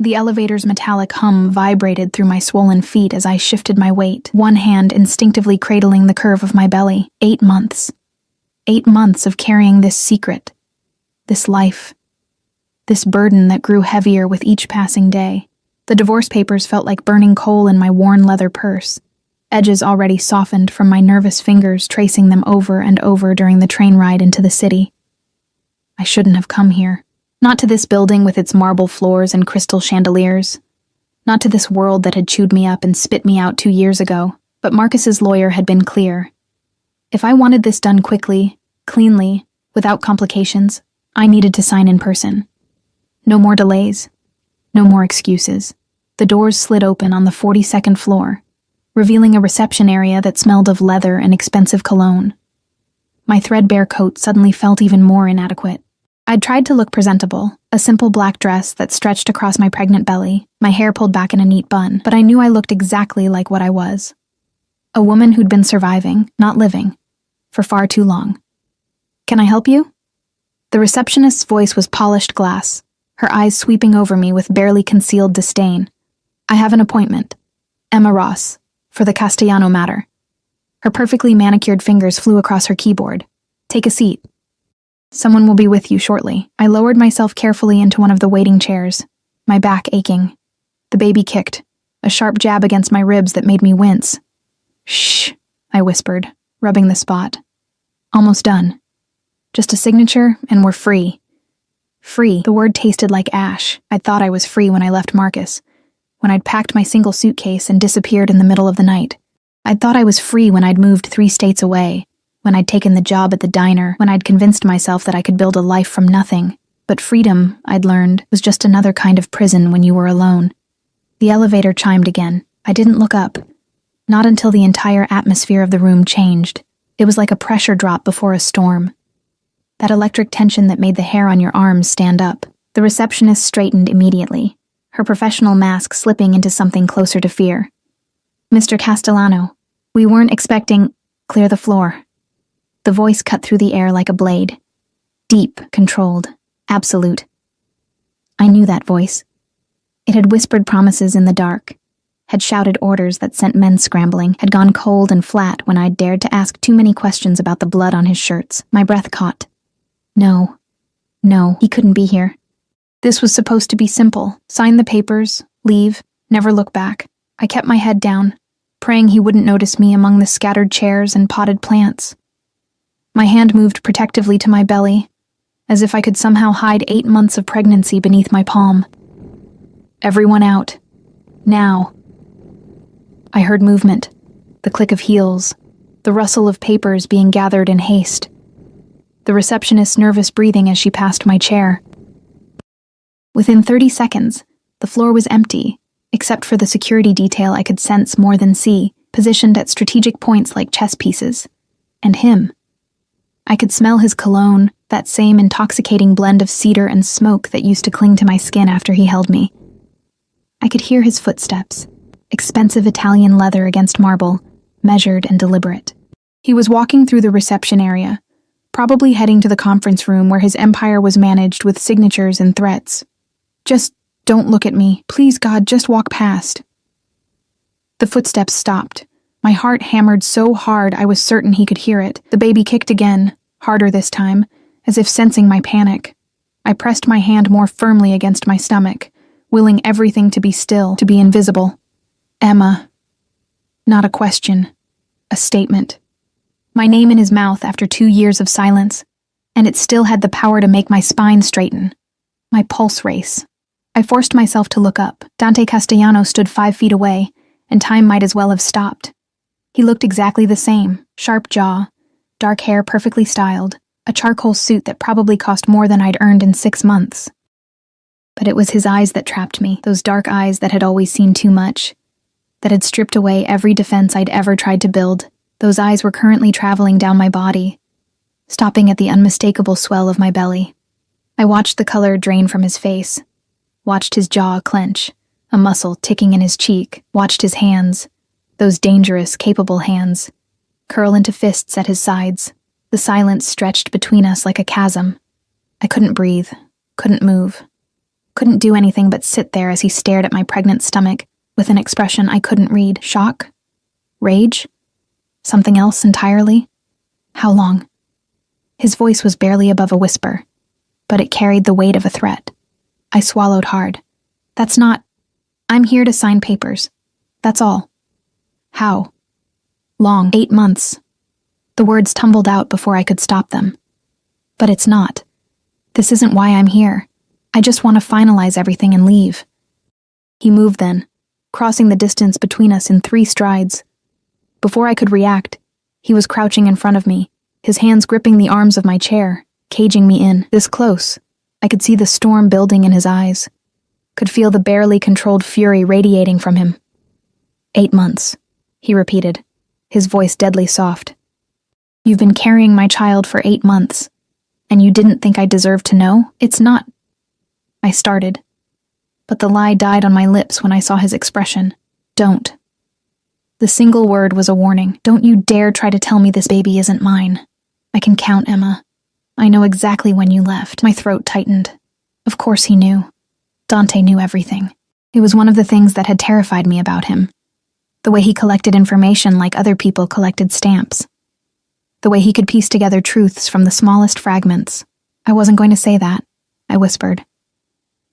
The elevator's metallic hum vibrated through my swollen feet as I shifted my weight, one hand instinctively cradling the curve of my belly. 8 months. 8 months of carrying this secret, this life, this burden that grew heavier with each passing day. The divorce papers felt like burning coal in my worn leather purse, edges already softened from my nervous fingers tracing them over and over during the train ride into the city. I shouldn't have come here. Not to this building with its marble floors and crystal chandeliers. Not to this world that had chewed me up and spit me out 2 years ago. But Marcus's lawyer had been clear. If I wanted this done quickly, cleanly, without complications, I needed to sign in person. No more delays. No more excuses. The doors slid open on the 42nd floor, revealing a reception area that smelled of leather and expensive cologne. My threadbare coat suddenly felt even more inadequate. I'd tried to look presentable, a simple black dress that stretched across my pregnant belly, my hair pulled back in a neat bun, but I knew I looked exactly like what I was. A woman who'd been surviving, not living, for far too long. "Can I help you?" The receptionist's voice was polished glass, her eyes sweeping over me with barely concealed disdain. "I have an appointment. Emma Ross, for the Castellano matter." Her perfectly manicured fingers flew across her keyboard. "Take a seat. Someone will be with you shortly." I lowered myself carefully into one of the waiting chairs, my back aching. The baby kicked, a sharp jab against my ribs that made me wince. "Shh," I whispered, rubbing the spot. "Almost done. Just a signature, and we're free." Free. The word tasted like ash. I'd thought I was free when I left Marcus, when I'd packed my single suitcase and disappeared in the middle of the night. I'd thought I was free when I'd moved 3 states away, when I'd taken the job at the diner, when I'd convinced myself that I could build a life from nothing. But freedom, I'd learned, was just another kind of prison when you were alone. The elevator chimed again. I didn't look up. Not until the entire atmosphere of the room changed. It was like a pressure drop before a storm. That electric tension that made the hair on your arms stand up. The receptionist straightened immediately, her professional mask slipping into something closer to fear. "Mr. Castellano, we weren't expecting—" "Clear the floor." The voice cut through the air like a blade. Deep, controlled, absolute. I knew that voice. It had whispered promises in the dark, had shouted orders that sent men scrambling, had gone cold and flat when I'd dared to ask too many questions about the blood on his shirts. My breath caught. No, he couldn't be here. This was supposed to be simple. Sign the papers, leave, never look back. I kept my head down, praying he wouldn't notice me among the scattered chairs and potted plants. My hand moved protectively to my belly, as if I could somehow hide 8 months of pregnancy beneath my palm. Everyone out. Now. I heard movement, the click of heels, the rustle of papers being gathered in haste, the receptionist's nervous breathing as she passed my chair. Within 30 seconds, the floor was empty, except for the security detail I could sense more than see, positioned at strategic points like chess pieces. And him. I could smell his cologne, that same intoxicating blend of cedar and smoke that used to cling to my skin after he held me. I could hear his footsteps, expensive Italian leather against marble, measured and deliberate. He was walking through the reception area, probably heading to the conference room where his empire was managed with signatures and threats. "Just don't look at me. Please, God, just walk past." The footsteps stopped. My heart hammered so hard I was certain he could hear it. The baby kicked again, harder this time, as if sensing my panic. I pressed my hand more firmly against my stomach, willing everything to be still, to be invisible. Emma. Not a question. A statement. My name in his mouth after 2 years of silence, and it still had the power to make my spine straighten. My pulse race. I forced myself to look up. Dante Castellano stood 5 feet away, and time might as well have stopped. He looked exactly the same, sharp jaw, dark hair perfectly styled, a charcoal suit that probably cost more than I'd earned in 6 months. But it was his eyes that trapped me, those dark eyes that had always seen too much, that had stripped away every defense I'd ever tried to build. Those eyes were currently traveling down my body, stopping at the unmistakable swell of my belly. I watched the color drain from his face, watched his jaw clench, a muscle ticking in his cheek, watched his hands, those dangerous, capable hands, curl into fists at his sides. The silence stretched between us like a chasm. I couldn't breathe, couldn't move. Couldn't do anything but sit there as he stared at my pregnant stomach with an expression I couldn't read. Shock? Rage? Something else entirely? How long? His voice was barely above a whisper, but it carried the weight of a threat. I swallowed hard. That's not... I'm here to sign papers. That's all. How? Long. 8 months. The words tumbled out before I could stop them. But it's not. This isn't why I'm here. I just want to finalize everything and leave. He moved then, crossing the distance between us in 3 strides. Before I could react, he was crouching in front of me, his hands gripping the arms of my chair, caging me in. This close, I could see the storm building in his eyes, could feel the barely controlled fury radiating from him. 8 months, he repeated, his voice deadly soft. You've been carrying my child for 8 months, and you didn't think I deserved to know? It's not... I started, but the lie died on my lips when I saw his expression. Don't. The single word was a warning. Don't you dare try to tell me this baby isn't mine. I can count, Emma. I know exactly when you left. My throat tightened. Of course he knew. Dante knew everything. It was one of the things that had terrified me about him. The way he collected information like other people collected stamps. The way he could piece together truths from the smallest fragments. I wasn't going to say that, I whispered.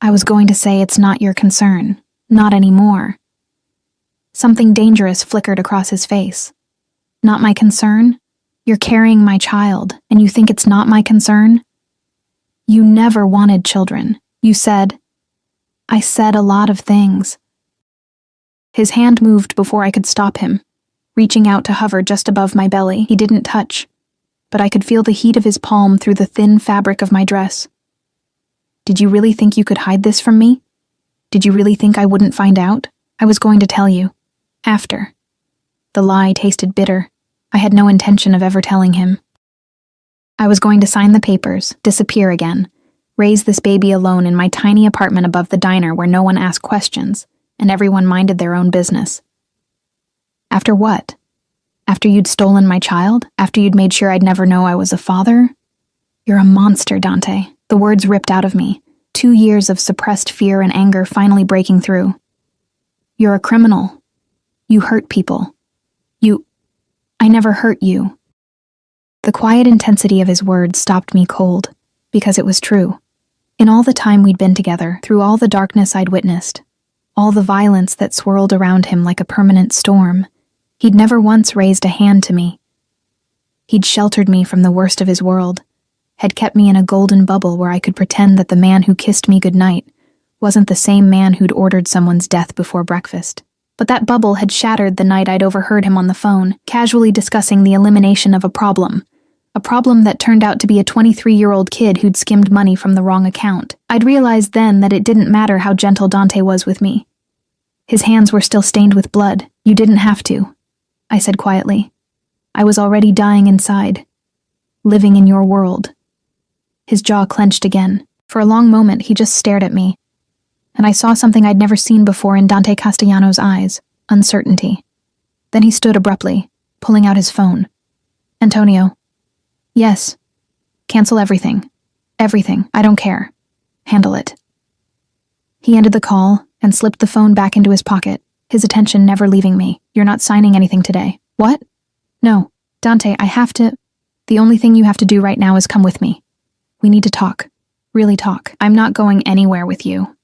I was going to say it's not your concern. Not anymore. Something dangerous flickered across his face. Not my concern? You're carrying my child, and you think it's not my concern? You never wanted children. You said... I said a lot of things. His hand moved before I could stop him, reaching out to hover just above my belly. He didn't touch, but I could feel the heat of his palm through the thin fabric of my dress. Did you really think you could hide this from me? Did you really think I wouldn't find out? I was going to tell you. After. The lie tasted bitter. I had no intention of ever telling him. I was going to sign the papers, disappear again, raise this baby alone in my tiny apartment above the diner where no one asked questions, and everyone minded their own business. After what? After you'd stolen my child? After you'd made sure I'd never know I was a father? You're a monster, Dante. The words ripped out of me, 2 years of suppressed fear and anger finally breaking through. You're a criminal. You hurt people. I never hurt you. The quiet intensity of his words stopped me cold, because it was true. In all the time we'd been together, through all the darkness I'd witnessed, all the violence that swirled around him like a permanent storm, he'd never once raised a hand to me. He'd sheltered me from the worst of his world, had kept me in a golden bubble where I could pretend that the man who kissed me goodnight wasn't the same man who'd ordered someone's death before breakfast. But that bubble had shattered the night I'd overheard him on the phone, casually discussing the elimination of a problem that turned out to be a 23-year-old kid who'd skimmed money from the wrong account. I'd realized then that it didn't matter how gentle Dante was with me. His hands were still stained with blood. You didn't have to, I said quietly. I was already dying inside, living in your world. His jaw clenched again. For a long moment, he just stared at me, and I saw something I'd never seen before in Dante Castellano's eyes, uncertainty. Then he stood abruptly, pulling out his phone. Antonio. Yes. Cancel everything. Everything. I don't care. Handle it. He ended the call and slipped the phone back into his pocket, his attention never leaving me. You're not signing anything today. What? No. Dante, I have to... The only thing you have to do right now is come with me. We need to talk. Really talk. I'm not going anywhere with you.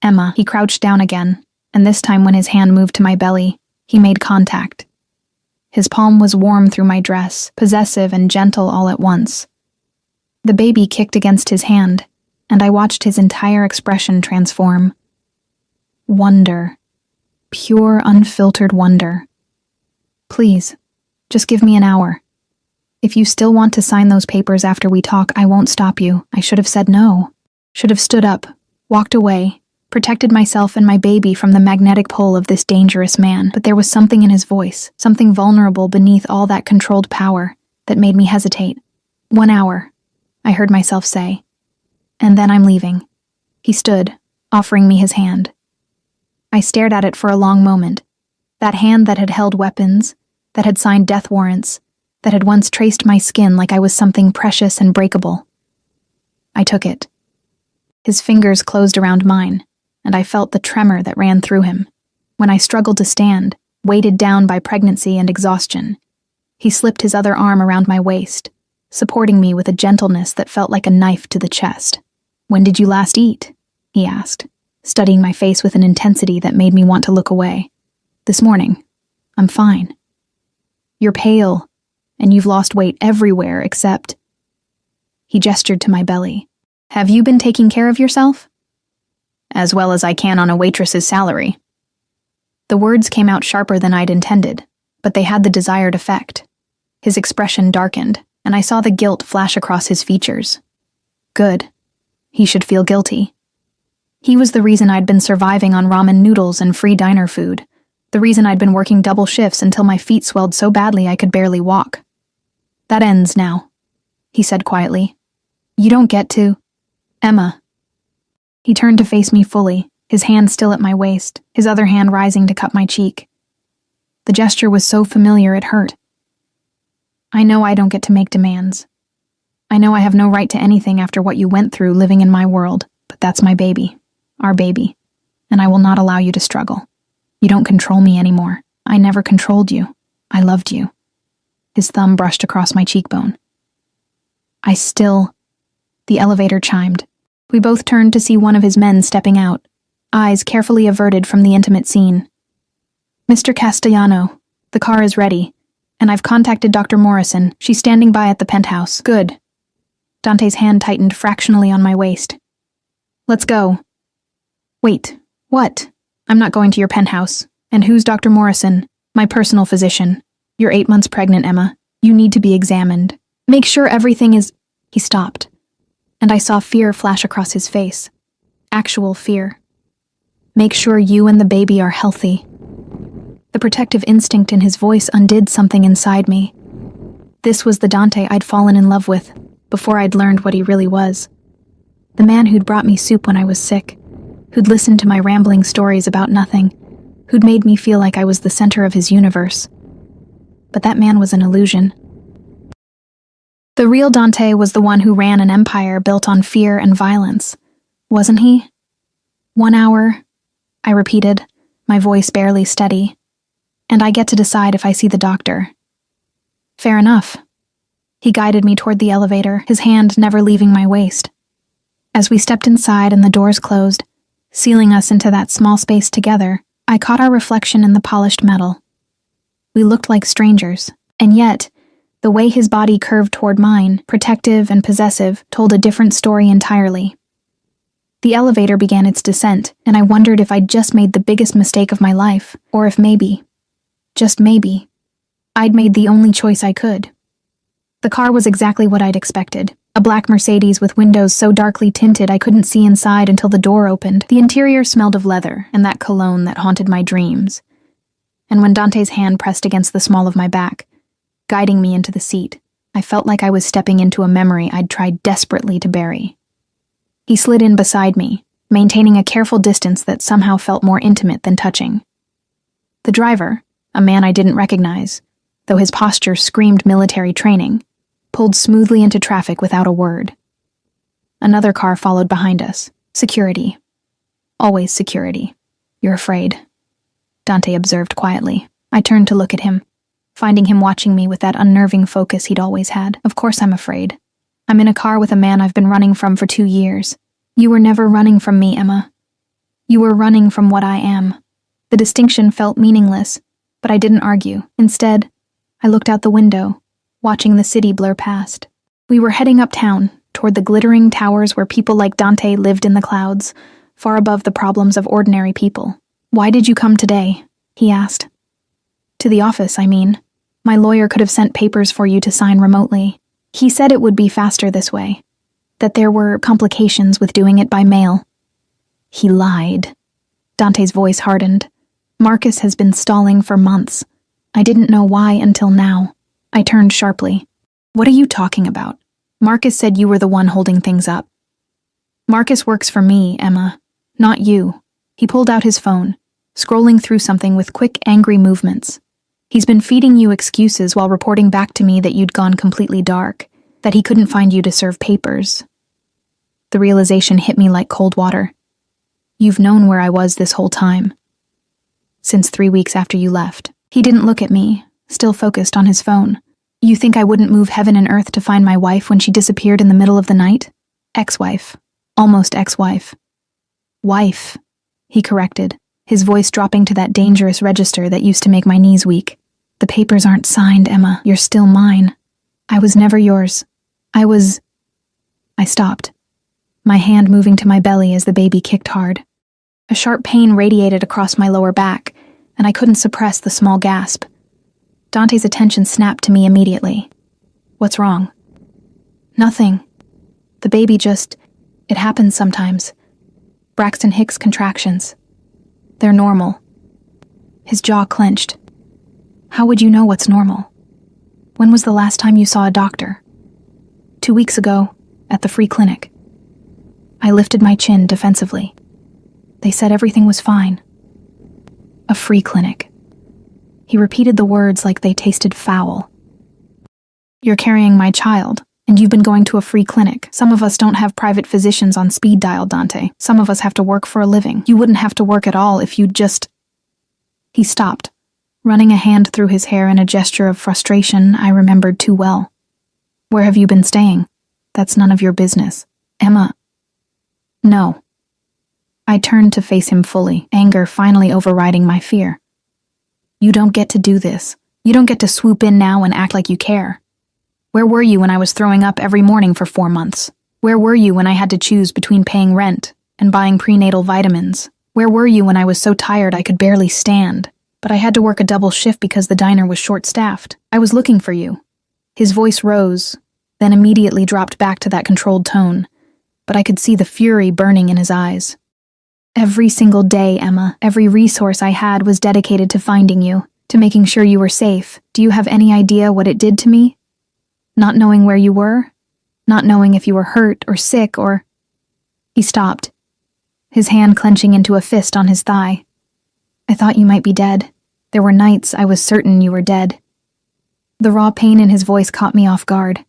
Emma. He crouched down again, and this time when his hand moved to my belly, he made contact. His palm was warm through my dress, possessive and gentle all at once. The baby kicked against his hand, and I watched his entire expression transform. Wonder. Pure, unfiltered wonder. Please, just give me an hour. If you still want to sign those papers after we talk, I won't stop you. I should have said no. Should have stood up, walked away, protected myself and my baby from the magnetic pull of this dangerous man. But there was something in his voice, something vulnerable beneath all that controlled power, that made me hesitate. 1 hour, I heard myself say. And then I'm leaving. He stood, offering me his hand. I stared at it for a long moment. That hand that had held weapons, that had signed death warrants, that had once traced my skin like I was something precious and breakable. I took it. His fingers closed around mine, and I felt the tremor that ran through him. When I struggled to stand, weighted down by pregnancy and exhaustion, he slipped his other arm around my waist, supporting me with a gentleness that felt like a knife to the chest. "When did you last eat?" he asked, studying my face with an intensity that made me want to look away. "This morning. I'm fine." "You're pale, and you've lost weight everywhere except—" He gestured to my belly. "Have you been taking care of yourself?" "As well as I can on a waitress's salary." The words came out sharper than I'd intended, but they had the desired effect. His expression darkened, and I saw the guilt flash across his features. Good. He should feel guilty. He was the reason I'd been surviving on ramen noodles and free diner food, the reason I'd been working double shifts until my feet swelled so badly I could barely walk. "That ends now," he said quietly. "You don't get to—" "Emma." He turned to face me fully, his hand still at my waist, his other hand rising to cup my cheek. The gesture was so familiar it hurt. "I know I don't get to make demands. I know I have no right to anything after what you went through living in my world, but that's my baby, our baby, and I will not allow you to struggle. You don't control me anymore. I never controlled you. I loved you." His thumb brushed across my cheekbone. The elevator chimed. We both turned to see one of his men stepping out, eyes carefully averted from the intimate scene. "Mr. Castellano, the car is ready, and I've contacted Dr. Morrison. She's standing by at the penthouse." "Good." Dante's hand tightened fractionally on my waist. "Let's go." "Wait, what?" "I'm not going to your penthouse. And who's Dr. Morrison?" "My personal physician. You're 8 months pregnant, Emma. You need to be examined. Make sure everything is—" He stopped, and I saw fear flash across his face. Actual fear. "Make sure you and the baby are healthy." The protective instinct in his voice undid something inside me. This was the Dante I'd fallen in love with, before I'd learned what he really was. The man who'd brought me soup when I was sick, who'd listened to my rambling stories about nothing, who'd made me feel like I was the center of his universe. But that man was an illusion. The real Dante was the one who ran an empire built on fear and violence, wasn't he? 1 hour, I repeated, my voice barely steady. "And I get to decide if I see the doctor." "Fair enough." He guided me toward the elevator, his hand never leaving my waist. As we stepped inside and the doors closed, sealing us into that small space together, I caught our reflection in the polished metal. We looked like strangers, and yet, the way his body curved toward mine, protective and possessive, told a different story entirely. The elevator began its descent, and I wondered if I'd just made the biggest mistake of my life, or if maybe, just maybe, I'd made the only choice I could. The car was exactly what I'd expected. A black Mercedes with windows so darkly tinted I couldn't see inside until the door opened. The interior smelled of leather and that cologne that haunted my dreams. And when Dante's hand pressed against the small of my back, guiding me into the seat, I felt like I was stepping into a memory I'd tried desperately to bury. He slid in beside me, maintaining a careful distance that somehow felt more intimate than touching. The driver, a man I didn't recognize, though his posture screamed military training, pulled smoothly into traffic without a word. Another car followed behind us. Security. Always security. "You're afraid," Dante observed quietly. I turned to look at him, finding him watching me with that unnerving focus he'd always had. "Of course I'm afraid. I'm in a car with a man I've been running from for 2 years. You were never running from me, Emma. You were running from what I am." The distinction felt meaningless, but I didn't argue. Instead, I looked out the window, watching the city blur past. We were heading uptown, toward the glittering towers where people like Dante lived in the clouds, far above the problems of ordinary people. "Why did you come today?" he asked. "To the office, I mean. My lawyer could have sent papers for you to sign remotely. He said it would be faster this way, that there were complications with doing it by mail." He lied. Dante's voice hardened. "Marcus has been stalling for months. I didn't know why until now." I turned sharply. "What are you talking about? Marcus said you were the one holding things up." "Marcus works for me, Emma, not you." He pulled out his phone, scrolling through something with quick, angry movements. "He's been feeding you excuses while reporting back to me that you'd gone completely dark, that he couldn't find you to serve papers." The realization hit me like cold water. You've known where I was this whole time. Since 3 weeks after you left. He didn't look at me, still focused on his phone. You think I wouldn't move heaven and earth to find my wife when she disappeared in the middle of the night? Ex-wife. Almost ex-wife. Wife, he corrected, his voice dropping to that dangerous register that used to make my knees weak. The papers aren't signed, Emma. You're still mine. I was never yours. I stopped, my hand moving to my belly as the baby kicked hard. A sharp pain radiated across my lower back, and I couldn't suppress the small gasp. Dante's attention snapped to me immediately. What's wrong? Nothing. The baby it happens sometimes. Braxton Hicks contractions. They're normal. His jaw clenched. How would you know what's normal? When was the last time you saw a doctor? 2 weeks ago, at the free clinic. I lifted my chin defensively. They said everything was fine. A free clinic. He repeated the words like they tasted foul. You're carrying my child, and you've been going to a free clinic. Some of us don't have private physicians on speed dial, Dante. Some of us have to work for a living. You wouldn't have to work at all if you'd just... He stopped, running a hand through his hair in a gesture of frustration I remembered too well. Where have you been staying? That's none of your business. Emma. No. I turned to face him fully, anger finally overriding my fear. You don't get to do this. You don't get to swoop in now and act like you care. Where were you when I was throwing up every morning for 4 months? Where were you when I had to choose between paying rent and buying prenatal vitamins? Where were you when I was so tired I could barely stand, but I had to work a double shift because the diner was short-staffed? I was looking for you. His voice rose, then immediately dropped back to that controlled tone, but I could see the fury burning in his eyes. Every single day, Emma, every resource I had was dedicated to finding you, to making sure you were safe. Do you have any idea what it did to me? Not knowing where you were? Not knowing if you were hurt or sick or... He stopped, his hand clenching into a fist on his thigh. I thought you might be dead. There were nights I was certain you were dead. The raw pain in his voice caught me off guard.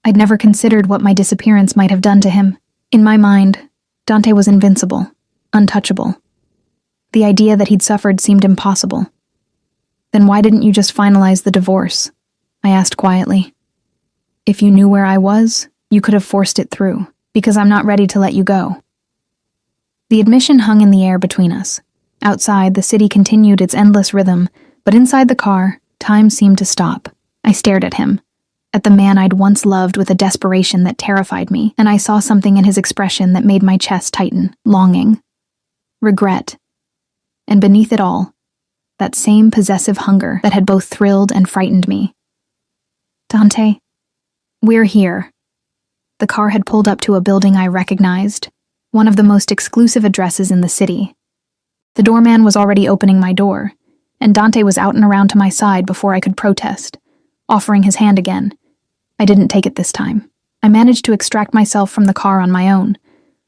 I'd never considered what my disappearance might have done to him. In my mind, Dante was invincible, untouchable. The idea that he'd suffered seemed impossible. Then why didn't you just finalize the divorce? I asked quietly. If you knew where I was, you could have forced it through, because I'm not ready to let you go. The admission hung in the air between us. Outside, the city continued its endless rhythm, but inside the car, time seemed to stop. I stared at him, at the man I'd once loved with a desperation that terrified me, and I saw something in his expression that made my chest tighten, longing, regret, and beneath it all, that same possessive hunger that had both thrilled and frightened me. Dante, we're here. The car had pulled up to a building I recognized, one of the most exclusive addresses in the city. The doorman was already opening my door, and Dante was out and around to my side before I could protest, offering his hand again. I didn't take it this time. I managed to extract myself from the car on my own,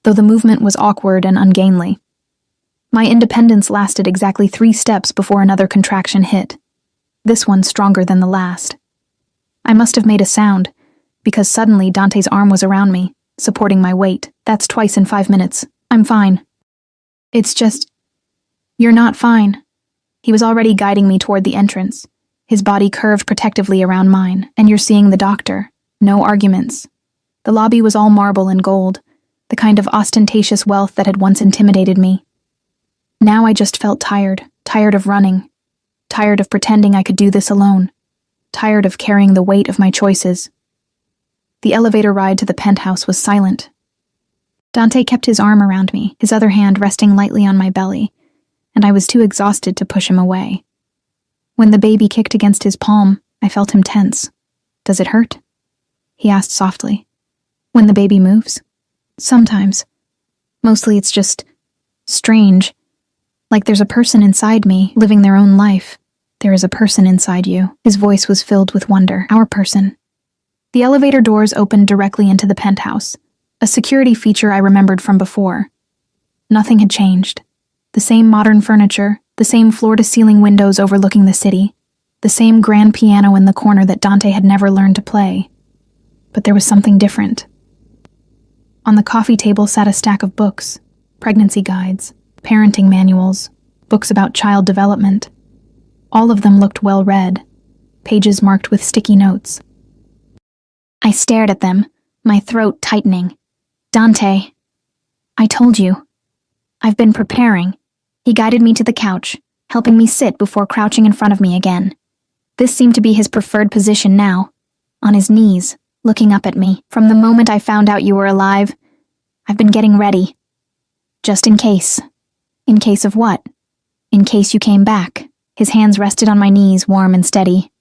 though the movement was awkward and ungainly. My independence lasted exactly 3 steps before another contraction hit, this one stronger than the last. I must have made a sound, because suddenly Dante's arm was around me, supporting my weight. That's twice in 5 minutes. I'm fine. It's just... You're not fine. He was already guiding me toward the entrance, his body curved protectively around mine. And you're seeing the doctor. No arguments. The lobby was all marble and gold, the kind of ostentatious wealth that had once intimidated me. Now I just felt tired of running, tired of pretending I could do this alone, tired of carrying the weight of my choices. The elevator ride to the penthouse was silent. Dante kept his arm around me, his other hand resting lightly on my belly, and I was too exhausted to push him away. When the baby kicked against his palm, I felt him tense. Does it hurt? He asked softly. When the baby moves? Sometimes. Mostly it's just strange. Like there's a person inside me, living their own life. There is a person inside you. His voice was filled with wonder. Our person. The elevator doors opened directly into the penthouse, a security feature I remembered from before. Nothing had changed. The same modern furniture, the same floor-to-ceiling windows overlooking the city, the same grand piano in the corner that Dante had never learned to play. But there was something different. On the coffee table sat a stack of books, pregnancy guides, parenting manuals, books about child development. All of them looked well read, pages marked with sticky notes. I stared at them, my throat tightening. Dante, I told you. I've been preparing. He guided me to the couch, helping me sit before crouching in front of me again. This seemed to be his preferred position now, on his knees, looking up at me. From the moment I found out you were alive, I've been getting ready. Just in case. In case of what? In case you came back. His hands rested on my knees, warm and steady.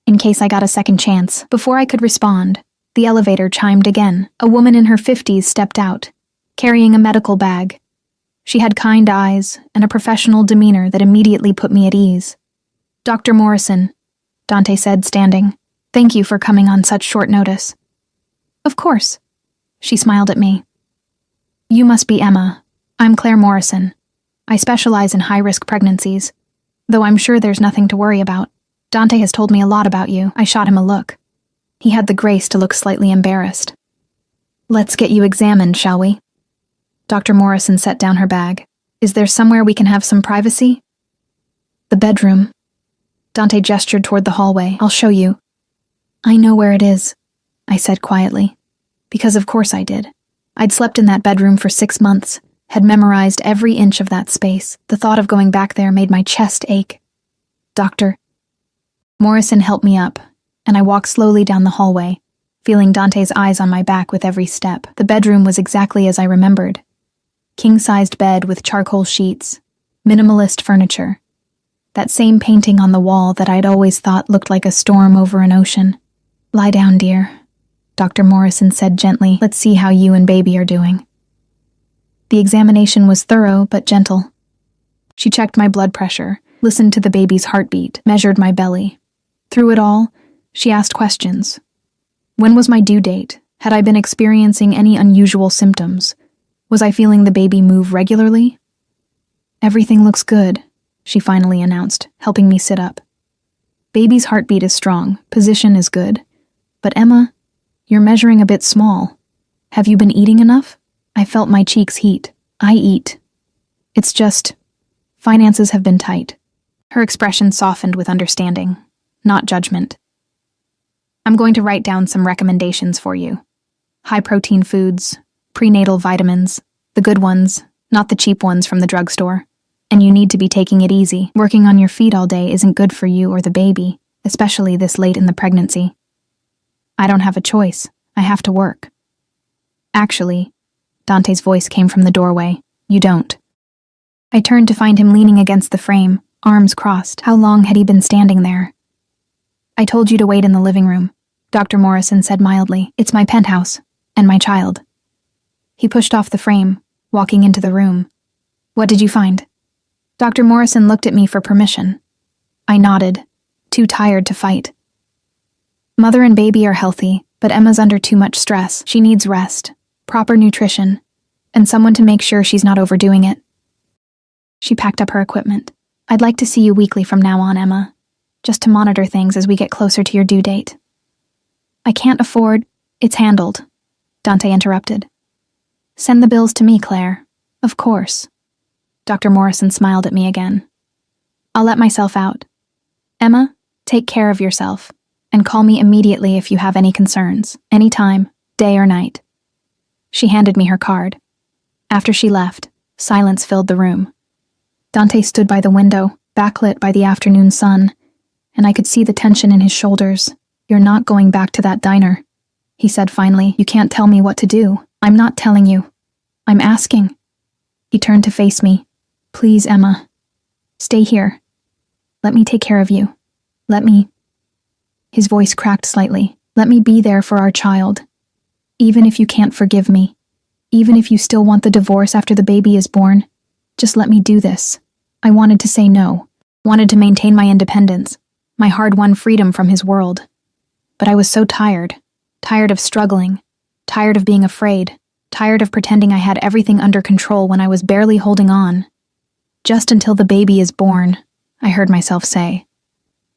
In case I got a second chance. Before I could respond, the elevator chimed again. A woman in her 50s stepped out, carrying a medical bag. She had kind eyes and a professional demeanor that immediately put me at ease. Dr. Morrison, Dante said, standing. Thank you for coming on such short notice. Of course. She smiled at me. You must be Emma. I'm Claire Morrison. I specialize in high-risk pregnancies, though I'm sure there's nothing to worry about. Dante has told me a lot about you. I shot him a look. He had the grace to look slightly embarrassed. Let's get you examined, shall we? Dr. Morrison set down her bag. Is there somewhere we can have some privacy? The bedroom. Dante gestured toward the hallway. I'll show you. I know where it is, I said quietly. Because of course I did. I'd slept in that bedroom for 6 months, had memorized every inch of that space. The thought of going back there made my chest ache. Doctor. Morrison helped me up, and I walked slowly down the hallway, feeling Dante's eyes on my back with every step. The bedroom was exactly as I remembered. King-sized bed with charcoal sheets, minimalist furniture. That same painting on the wall that I'd always thought looked like a storm over an ocean. Lie down, dear, Dr. Morrison said gently. Let's see how you and baby are doing. The examination was thorough but gentle. She checked my blood pressure, listened to the baby's heartbeat, measured my belly. Through it all, she asked questions. When was my due date? Had I been experiencing any unusual symptoms? Was I feeling the baby move regularly? Everything looks good, she finally announced, helping me sit up. Baby's heartbeat is strong, position is good. But Emma, you're measuring a bit small. Have you been eating enough? I felt my cheeks heat. I eat. It's just, finances have been tight. Her expression softened with understanding, not judgment. I'm going to write down some recommendations for you. High-protein foods, prenatal vitamins, the good ones, not the cheap ones from the drugstore. And you need to be taking it easy. Working on your feet all day isn't good for you or the baby, especially this late in the pregnancy. I don't have a choice. I have to work. Actually, Dante's voice came from the doorway. You don't. I turned to find him leaning against the frame, arms crossed. How long had he been standing there? I told you to wait in the living room, Dr. Morrison said mildly. It's my penthouse, and my child. He pushed off the frame, walking into the room. What did you find? Dr. Morrison looked at me for permission. I nodded, too tired to fight. Mother and baby are healthy, but Emma's under too much stress. She needs rest, proper nutrition, and someone to make sure she's not overdoing it. She packed up her equipment. I'd like to see you weekly from now on, Emma, just to monitor things as we get closer to your due date. I can't afford... It's handled, Dante interrupted. Send the bills to me, Claire. Of course. Dr. Morrison smiled at me again. I'll let myself out. Emma, take care of yourself, and call me immediately if you have any concerns, anytime, day or night. She handed me her card. After she left, silence filled the room. Dante stood by the window, backlit by the afternoon sun, and I could see the tension in his shoulders. You're not going back to that diner, he said finally. You can't tell me what to do. I'm not telling you. I'm asking. He turned to face me. Please, Emma. Stay here. Let me take care of you. Let me... His voice cracked slightly. Let me be there for our child. Even if you can't forgive me. Even if you still want the divorce after the baby is born. Just let me do this. I wanted to say no. Wanted to maintain my independence. My hard-won freedom from his world. But I was so tired. Tired of struggling. Tired of being afraid. Tired of pretending I had everything under control when I was barely holding on. Just until the baby is born, I heard myself say.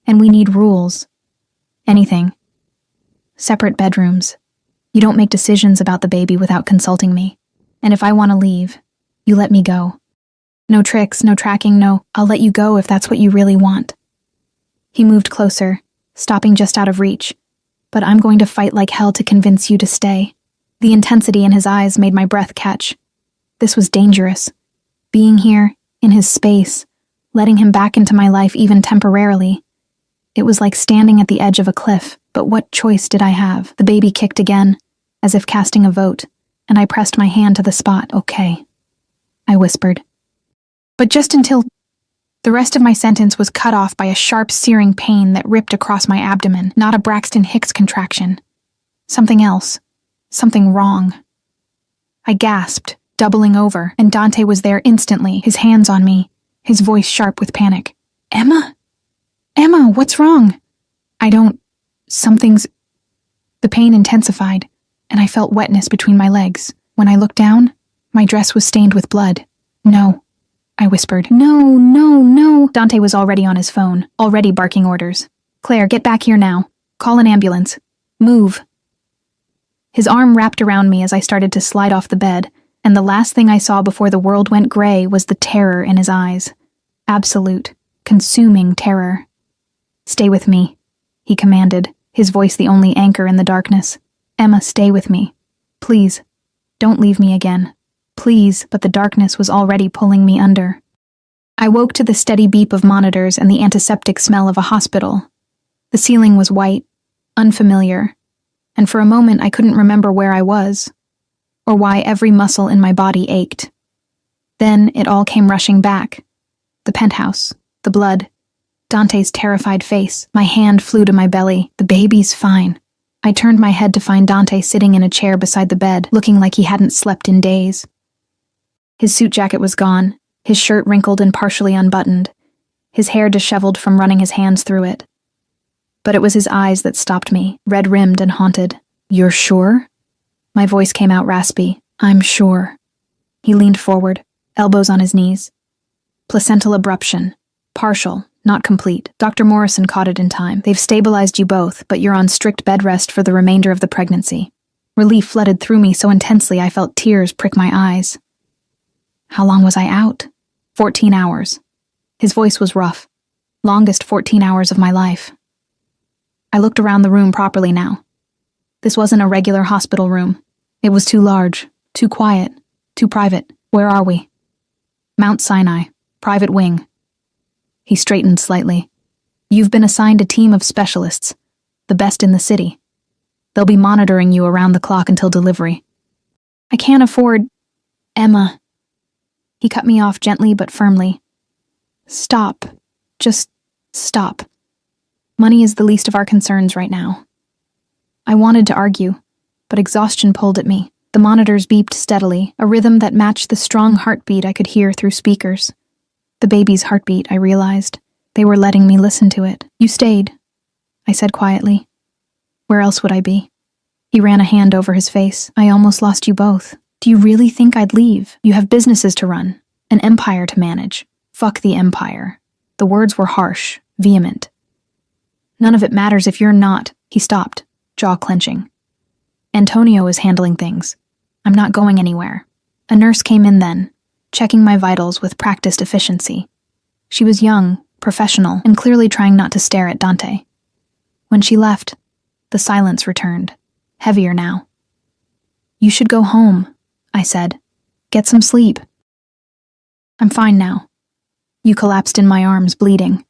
And we need rules. Anything. Separate bedrooms. You don't make decisions about the baby without consulting me. And if I want to leave, you let me go. No tricks, no tracking, no, I'll let you go if that's what you really want. He moved closer, stopping just out of reach. But I'm going to fight like hell to convince you to stay. The intensity in his eyes made my breath catch. This was dangerous. Being here, in his space, letting him back into my life even temporarily. It was like standing at the edge of a cliff, but what choice did I have? The baby kicked again, as if casting a vote, and I pressed my hand to the spot. Okay, I whispered. But just until... The rest of my sentence was cut off by a sharp, searing pain that ripped across my abdomen, not a Braxton Hicks contraction. Something else. Something wrong. I gasped, doubling over, and Dante was there instantly, his hands on me, his voice sharp with panic. Emma? Emma, what's wrong? Something's... The pain intensified, and I felt wetness between my legs. When I looked down, my dress was stained with blood. No. I whispered. No, no, no. Dante was already on his phone, already barking orders. Claire, get back here now. Call an ambulance. Move. His arm wrapped around me as I started to slide off the bed, and the last thing I saw before the world went gray was the terror in his eyes. Absolute, consuming terror. Stay with me, he commanded, his voice the only anchor in the darkness. Emma, stay with me. Please, don't leave me again. Please, but the darkness was already pulling me under. I woke to the steady beep of monitors and the antiseptic smell of a hospital. The ceiling was white, unfamiliar, and for a moment I couldn't remember where I was, or why every muscle in my body ached. Then it all came rushing back. The penthouse, the blood, Dante's terrified face. My hand flew to my belly. The baby's fine. I turned my head to find Dante sitting in a chair beside the bed, looking like he hadn't slept in days. His suit jacket was gone, his shirt wrinkled and partially unbuttoned, his hair disheveled from running his hands through it. But it was his eyes that stopped me, red-rimmed and haunted. You're sure? My voice came out raspy. I'm sure. He leaned forward, elbows on his knees. Placental abruption. Partial, not complete. Dr. Morrison caught it in time. They've stabilized you both, but you're on strict bed rest for the remainder of the pregnancy. Relief flooded through me so intensely I felt tears prick my eyes. How long was I out? 14 hours. His voice was rough. Longest 14 hours of my life. I looked around the room properly now. This wasn't a regular hospital room. It was too large, too quiet, too private. Where are we? Mount Sinai, private wing. He straightened slightly. You've been assigned a team of specialists, the best in the city. They'll be monitoring you around the clock until delivery. I can't afford... Emma. He cut me off gently but firmly. Stop. Just stop. Money is the least of our concerns right now. I wanted to argue, but exhaustion pulled at me. The monitors beeped steadily, a rhythm that matched the strong heartbeat I could hear through speakers. The baby's heartbeat, I realized. They were letting me listen to it. You stayed, I said quietly. Where else would I be? He ran a hand over his face. I almost lost you both. Do you really think I'd leave? You have businesses to run, an empire to manage. Fuck the empire. The words were harsh, vehement. None of it matters if you're not. He stopped, jaw clenching. Antonio is handling things. I'm not going anywhere. A nurse came in then, checking my vitals with practiced efficiency. She was young, professional, and clearly trying not to stare at Dante. When she left, the silence returned, heavier now. You should go home, I said. Get some sleep. I'm fine now. You collapsed in my arms, bleeding.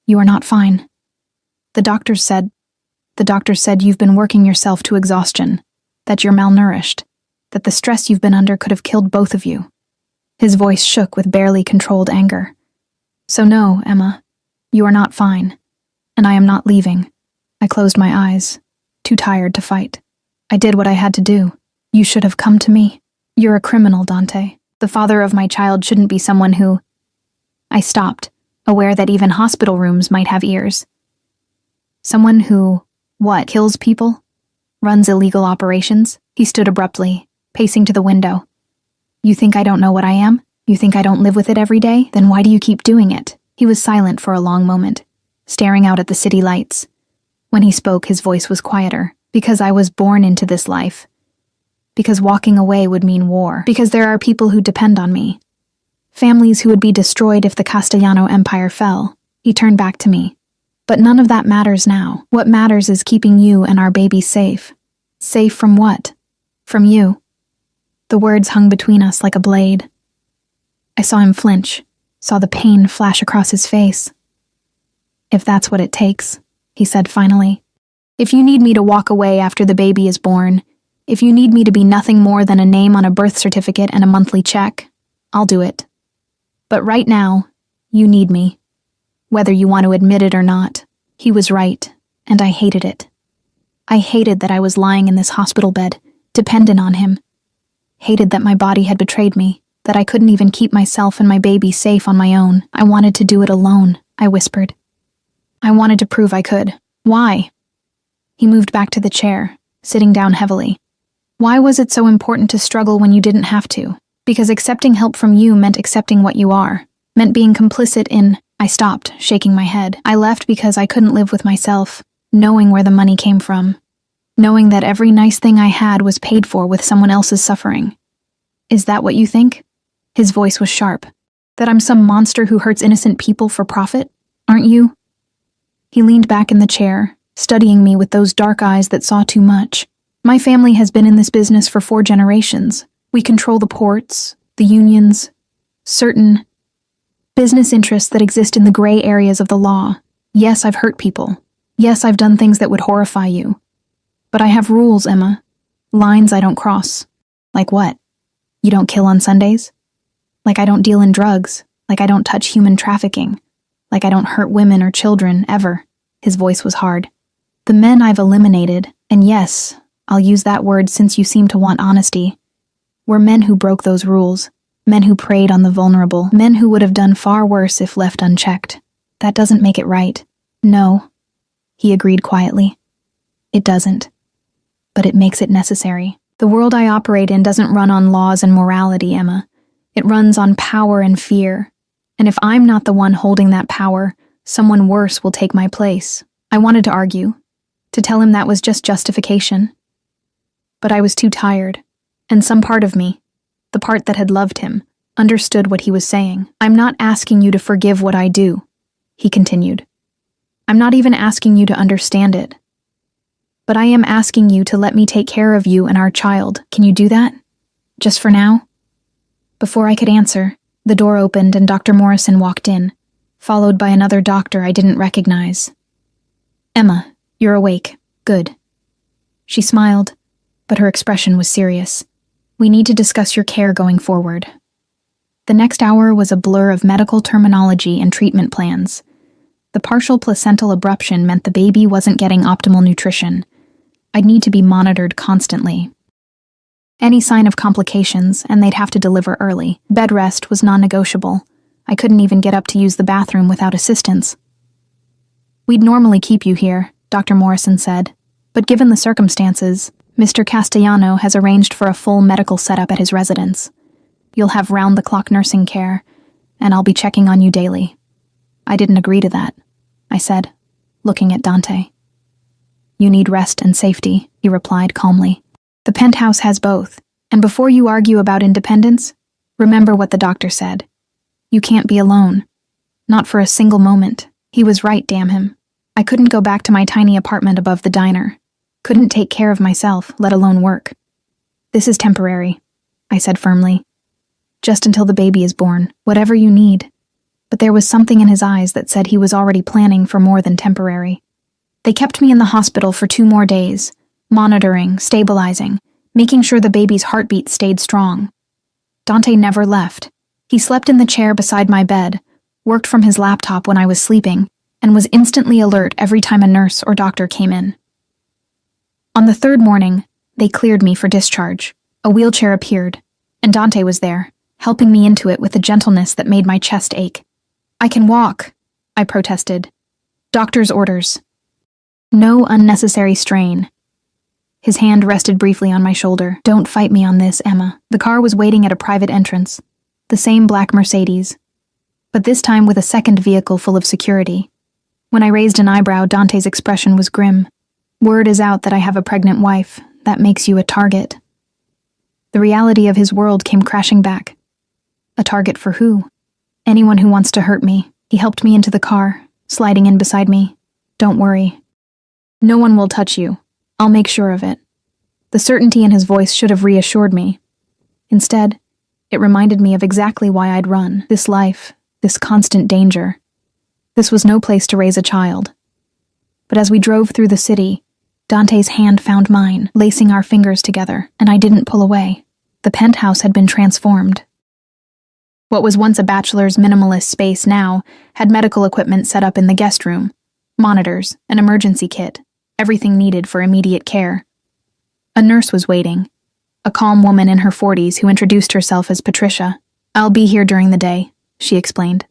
You are not fine. The doctors said you've been working yourself to exhaustion, that you're malnourished, that the stress you've been under could have killed both of you. His voice shook with barely controlled anger. So no, Emma, you are not fine, and I am not leaving. I closed my eyes, too tired to fight. I did what I had to do. You should have come to me. You're a criminal, Dante. The father of my child shouldn't be someone who... I stopped, aware that even hospital rooms might have ears. Someone who, what, kills people? Runs illegal operations? He stood abruptly, pacing to the window. You think I don't know what I am? You think I don't live with it every day? Then why do you keep doing it? He was silent for a long moment, staring out at the city lights. When he spoke, his voice was quieter, Because I was born into this life. Because walking away would mean war. Because there are people who depend on me. Families who would be destroyed if the Castellano Empire fell. He turned back to me. But none of that matters now. What matters is keeping you and our baby safe. Safe from what? From you. The words hung between us like a blade. I saw him flinch, saw the pain flash across his face. If that's what it takes, he said finally. If you need me to walk away after the baby is born, if you need me to be nothing more than a name on a birth certificate and a monthly check, I'll do it. But right now, you need me. Whether you want to admit it or not, he was right, and I hated it. I hated that I was lying in this hospital bed, dependent on him. Hated that my body had betrayed me, that I couldn't even keep myself and my baby safe on my own. I wanted to do it alone, I whispered. I wanted to prove I could. Why? He moved back to the chair, sitting down heavily. Why was it so important to struggle when you didn't have to? Because accepting help from you meant accepting what you are, meant being complicit in... I stopped, shaking my head. I left because I couldn't live with myself, knowing where the money came from, knowing that every nice thing I had was paid for with someone else's suffering. Is that what you think? His voice was sharp. That I'm some monster who hurts innocent people for profit? Aren't you? He leaned back in the chair, studying me with those dark eyes that saw too much. My family has been in this business for 4 generations. We control the ports, the unions, certain business interests that exist in the gray areas of the law. Yes, I've hurt people. Yes, I've done things that would horrify you. But I have rules, Emma. Lines I don't cross. Like what? You don't kill on Sundays? Like I don't deal in drugs. Like I don't touch human trafficking. Like I don't hurt women or children, ever. His voice was hard. The men I've eliminated, and yes, I'll use that word since you seem to want honesty, were men who broke those rules. Men who preyed on the vulnerable. Men who would have done far worse if left unchecked. That doesn't make it right. No, he agreed quietly. It doesn't. But it makes it necessary. The world I operate in doesn't run on laws and morality, Emma. It runs on power and fear. And if I'm not the one holding that power, someone worse will take my place. I wanted to argue, to tell him that was just justification. But I was too tired, and some part of me, the part that had loved him, understood what he was saying. I'm not asking you to forgive what I do, he continued. I'm not even asking you to understand it. But I am asking you to let me take care of you and our child. Can you do that? Just for now? Before I could answer, the door opened and Dr. Morrison walked in, followed by another doctor I didn't recognize. Emma, you're awake. Good. She smiled, but her expression was serious. We need to discuss your care going forward. The next hour was a blur of medical terminology and treatment plans. The partial placental abruption meant the baby wasn't getting optimal nutrition. I'd need to be monitored constantly. Any sign of complications, and they'd have to deliver early. Bed rest was non-negotiable. I couldn't even get up to use the bathroom without assistance. We'd normally keep you here, Dr. Morrison said, but given the circumstances, Mr. Castellano has arranged for a full medical setup at his residence. You'll have round-the-clock nursing care, and I'll be checking on you daily. I didn't agree to that, I said, looking at Dante. You need rest and safety, he replied calmly. The penthouse has both, and before you argue about independence, remember what the doctor said. You can't be alone. Not for a single moment. He was right, damn him. I couldn't go back to my tiny apartment above the diner. Couldn't take care of myself, let alone work. This is temporary, I said firmly. Just until the baby is born, whatever you need. But there was something in his eyes that said he was already planning for more than temporary. They kept me in the hospital for 2 more days, monitoring, stabilizing, making sure the baby's heartbeat stayed strong. Dante never left. He slept in the chair beside my bed, worked from his laptop when I was sleeping, and was instantly alert every time a nurse or doctor came in. On the 3rd morning, they cleared me for discharge. A wheelchair appeared, and Dante was there, helping me into it with a gentleness that made my chest ache. I can walk, I protested. Doctor's orders. No unnecessary strain. His hand rested briefly on my shoulder. Don't fight me on this, Emma. The car was waiting at a private entrance, the same black Mercedes, but this time with a second vehicle full of security. When I raised an eyebrow, Dante's expression was grim. Word is out that I have a pregnant wife. That makes you a target. The reality of his world came crashing back. A target for who? Anyone who wants to hurt me. He helped me into the car, sliding in beside me. Don't worry. No one will touch you. I'll make sure of it. The certainty in his voice should have reassured me. Instead, it reminded me of exactly why I'd run. This life, this constant danger. This was no place to raise a child. But as we drove through the city, Dante's hand found mine, lacing our fingers together, and I didn't pull away. The penthouse had been transformed. What was once a bachelor's minimalist space now had medical equipment set up in the guest room, monitors, an emergency kit, everything needed for immediate care. A nurse was waiting, a calm woman in her 40s who introduced herself as Patricia. "I'll be here during the day," she explained.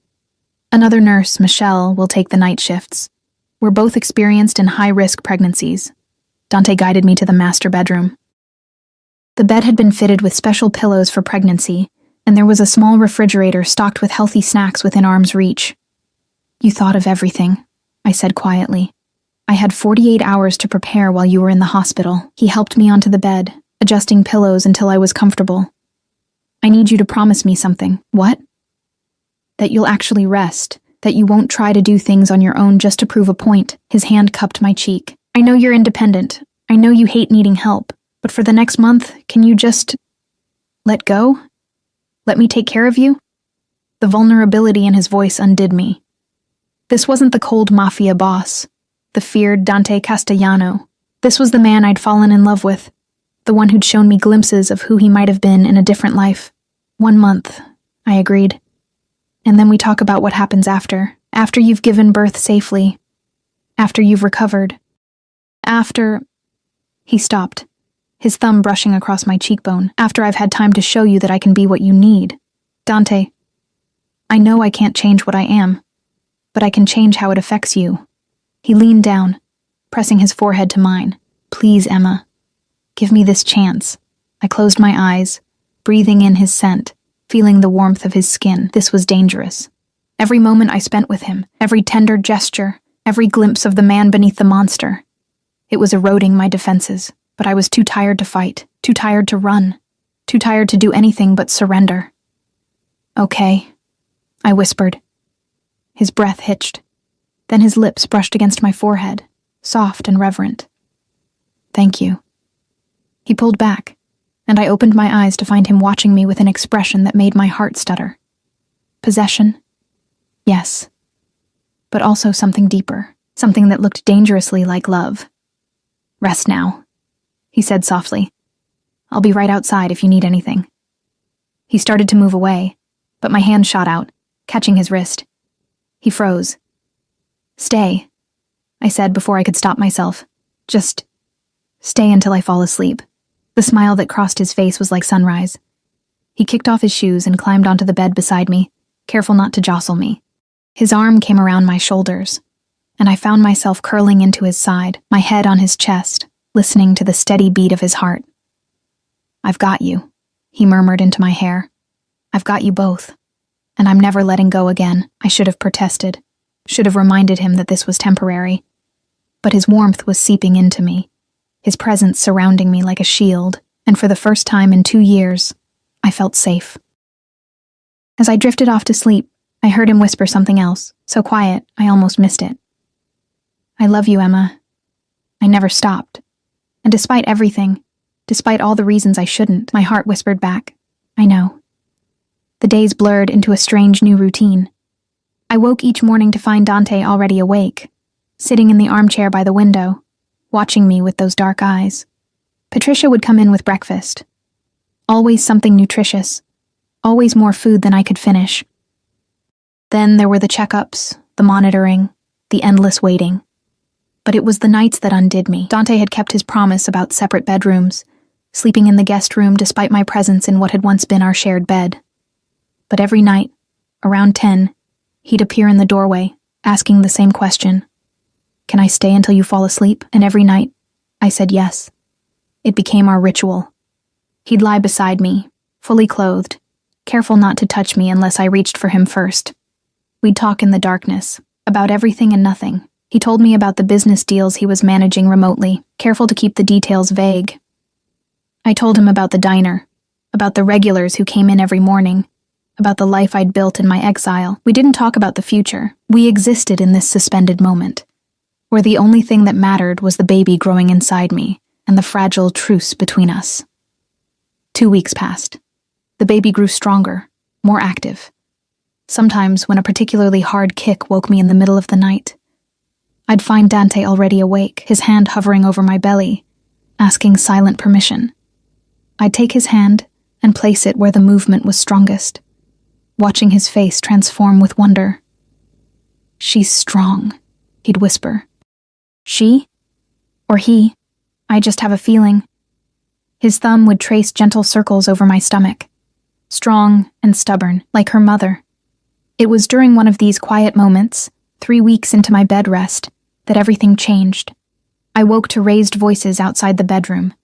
Another nurse, Michelle, will take the night shifts. We're both experienced in high-risk pregnancies. Dante guided me to the master bedroom. The bed had been fitted with special pillows for pregnancy, and there was a small refrigerator stocked with healthy snacks within arm's reach. "You thought of everything," I said quietly. "I had 48 hours to prepare while you were in the hospital." He helped me onto the bed, adjusting pillows until I was comfortable. "I need you to promise me something." "What?" "That you'll actually rest, that you won't try to do things on your own just to prove a point." His hand cupped my cheek. "I know you're independent. I know you hate needing help. But for the next month, can you just let go? Let me take care of you?" The vulnerability in his voice undid me. This wasn't the cold mafia boss, the feared Dante Castellano. This was the man I'd fallen in love with, the one who'd shown me glimpses of who he might have been in a different life. 1 month, I agreed. And then we talk about what happens after you've given birth safely, after you've recovered, after... He stopped, his thumb brushing across my cheekbone. "After I've had time to show you that I can be what you need. Dante, I know I can't change what I am, but I can change how it affects you." He leaned down, pressing his forehead to mine. "Please, Emma, give me this chance." I closed my eyes, breathing in his scent, feeling the warmth of his skin. This was dangerous. Every moment I spent with him, every tender gesture, every glimpse of the man beneath the monster. It was eroding my defenses, but I was too tired to fight, too tired to run, too tired to do anything but surrender. "Okay," I whispered. His breath hitched. Then his lips brushed against my forehead, soft and reverent. "Thank you." He pulled back, and I opened my eyes to find him watching me with an expression that made my heart stutter. Possession? Yes. But also something deeper, something that looked dangerously like love. "Rest now," he said softly. "I'll be right outside if you need anything." He started to move away, but my hand shot out, catching his wrist. He froze. "Stay," I said before I could stop myself. "Just stay until I fall asleep." The smile that crossed his face was like sunrise. He kicked off his shoes and climbed onto the bed beside me, careful not to jostle me. His arm came around my shoulders, and I found myself curling into his side, my head on his chest, listening to the steady beat of his heart. "I've got you," he murmured into my hair. "I've got you both, and I'm never letting go again." I should have protested, should have reminded him that this was temporary. But his warmth was seeping into me, his presence surrounding me like a shield, and for the first time in 2 years, I felt safe. As I drifted off to sleep, I heard him whisper something else, so quiet I almost missed it. "I love you, Emma." I never stopped. And despite everything, despite all the reasons I shouldn't, my heart whispered back, "I know." The days blurred into a strange new routine. I woke each morning to find Dante already awake, sitting in the armchair by the window, watching me with those dark eyes. Patricia would come in with breakfast. Always something nutritious, always more food than I could finish. Then there were the checkups, the monitoring, the endless waiting. But it was the nights that undid me. Dante had kept his promise about separate bedrooms, sleeping in the guest room despite my presence in what had once been our shared bed. But every night, around 10, he'd appear in the doorway, asking the same question. "Can I stay until you fall asleep?" And every night, I said yes. It became our ritual. He'd lie beside me, fully clothed, careful not to touch me unless I reached for him first. We'd talk in the darkness, about everything and nothing, He told me about the business deals he was managing remotely, careful to keep the details vague. I told him about the diner, about the regulars who came in every morning, about the life I'd built in my exile. We didn't talk about the future. We existed in this suspended moment, where the only thing that mattered was the baby growing inside me and the fragile truce between us. 2 weeks passed. The baby grew stronger, more active. Sometimes, when a particularly hard kick woke me in the middle of the night, I'd find Dante already awake, his hand hovering over my belly, asking silent permission. I'd take his hand and place it where the movement was strongest, watching his face transform with wonder. "She's strong," he'd whisper. "She? Or he? I just have a feeling." His thumb would trace gentle circles over my stomach, strong and stubborn, like her mother. It was during one of these quiet moments, 3 weeks into my bed rest, that everything changed. I woke to raised voices outside the bedroom.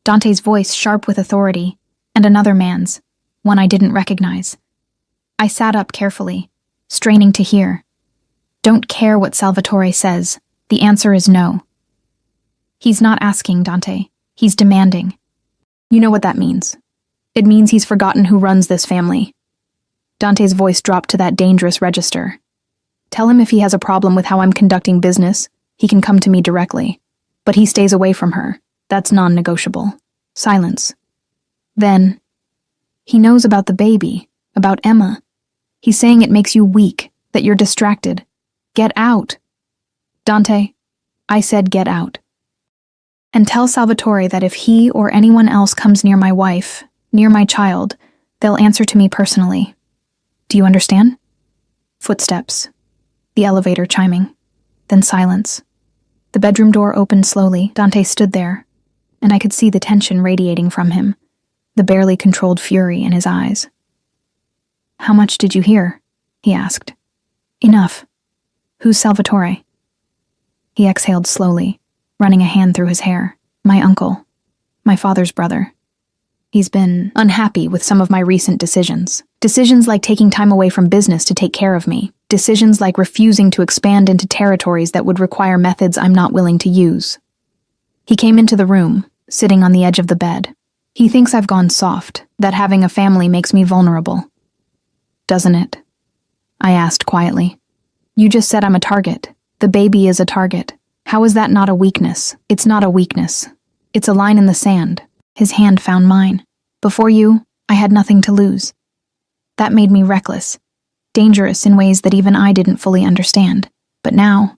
Dante's voice sharp with authority, and another man's, one I didn't recognize. I sat up carefully, straining to hear. Don't care what Salvatore says. The answer is no. He's not asking, Dante. He's demanding. You know what that means. It means he's forgotten who runs this family. Dante's voice dropped to that dangerous register. Tell him if he has a problem with how I'm conducting business, he can come to me directly. But he stays away from her. That's non-negotiable. Silence. Then, he knows about the baby, about Emma. He's saying it makes you weak, that you're distracted. Get out. Dante, I said get out. And tell Salvatore that if he or anyone else comes near my wife, near my child, they'll answer to me personally. Do you understand? Footsteps. The elevator chiming. Then silence. The bedroom door opened slowly. Dante stood there, and I could see the tension radiating from him, the barely controlled fury in his eyes. How much did you hear? He asked. Enough. Who's Salvatore? He exhaled slowly, running a hand through his hair. My uncle. My father's brother. He's been unhappy with some of my recent decisions. Decisions like taking time away from business to take care of me. Decisions like refusing to expand into territories that would require methods I'm not willing to use. He came into the room, sitting on the edge of the bed. He thinks I've gone soft, that having a family makes me vulnerable. Doesn't it? I asked quietly. You just said I'm a target. The baby is a target. How is that not a weakness? It's not a weakness. It's a line in the sand. His hand found mine. Before you, I had nothing to lose. That made me reckless, dangerous in ways that even I didn't fully understand. But now,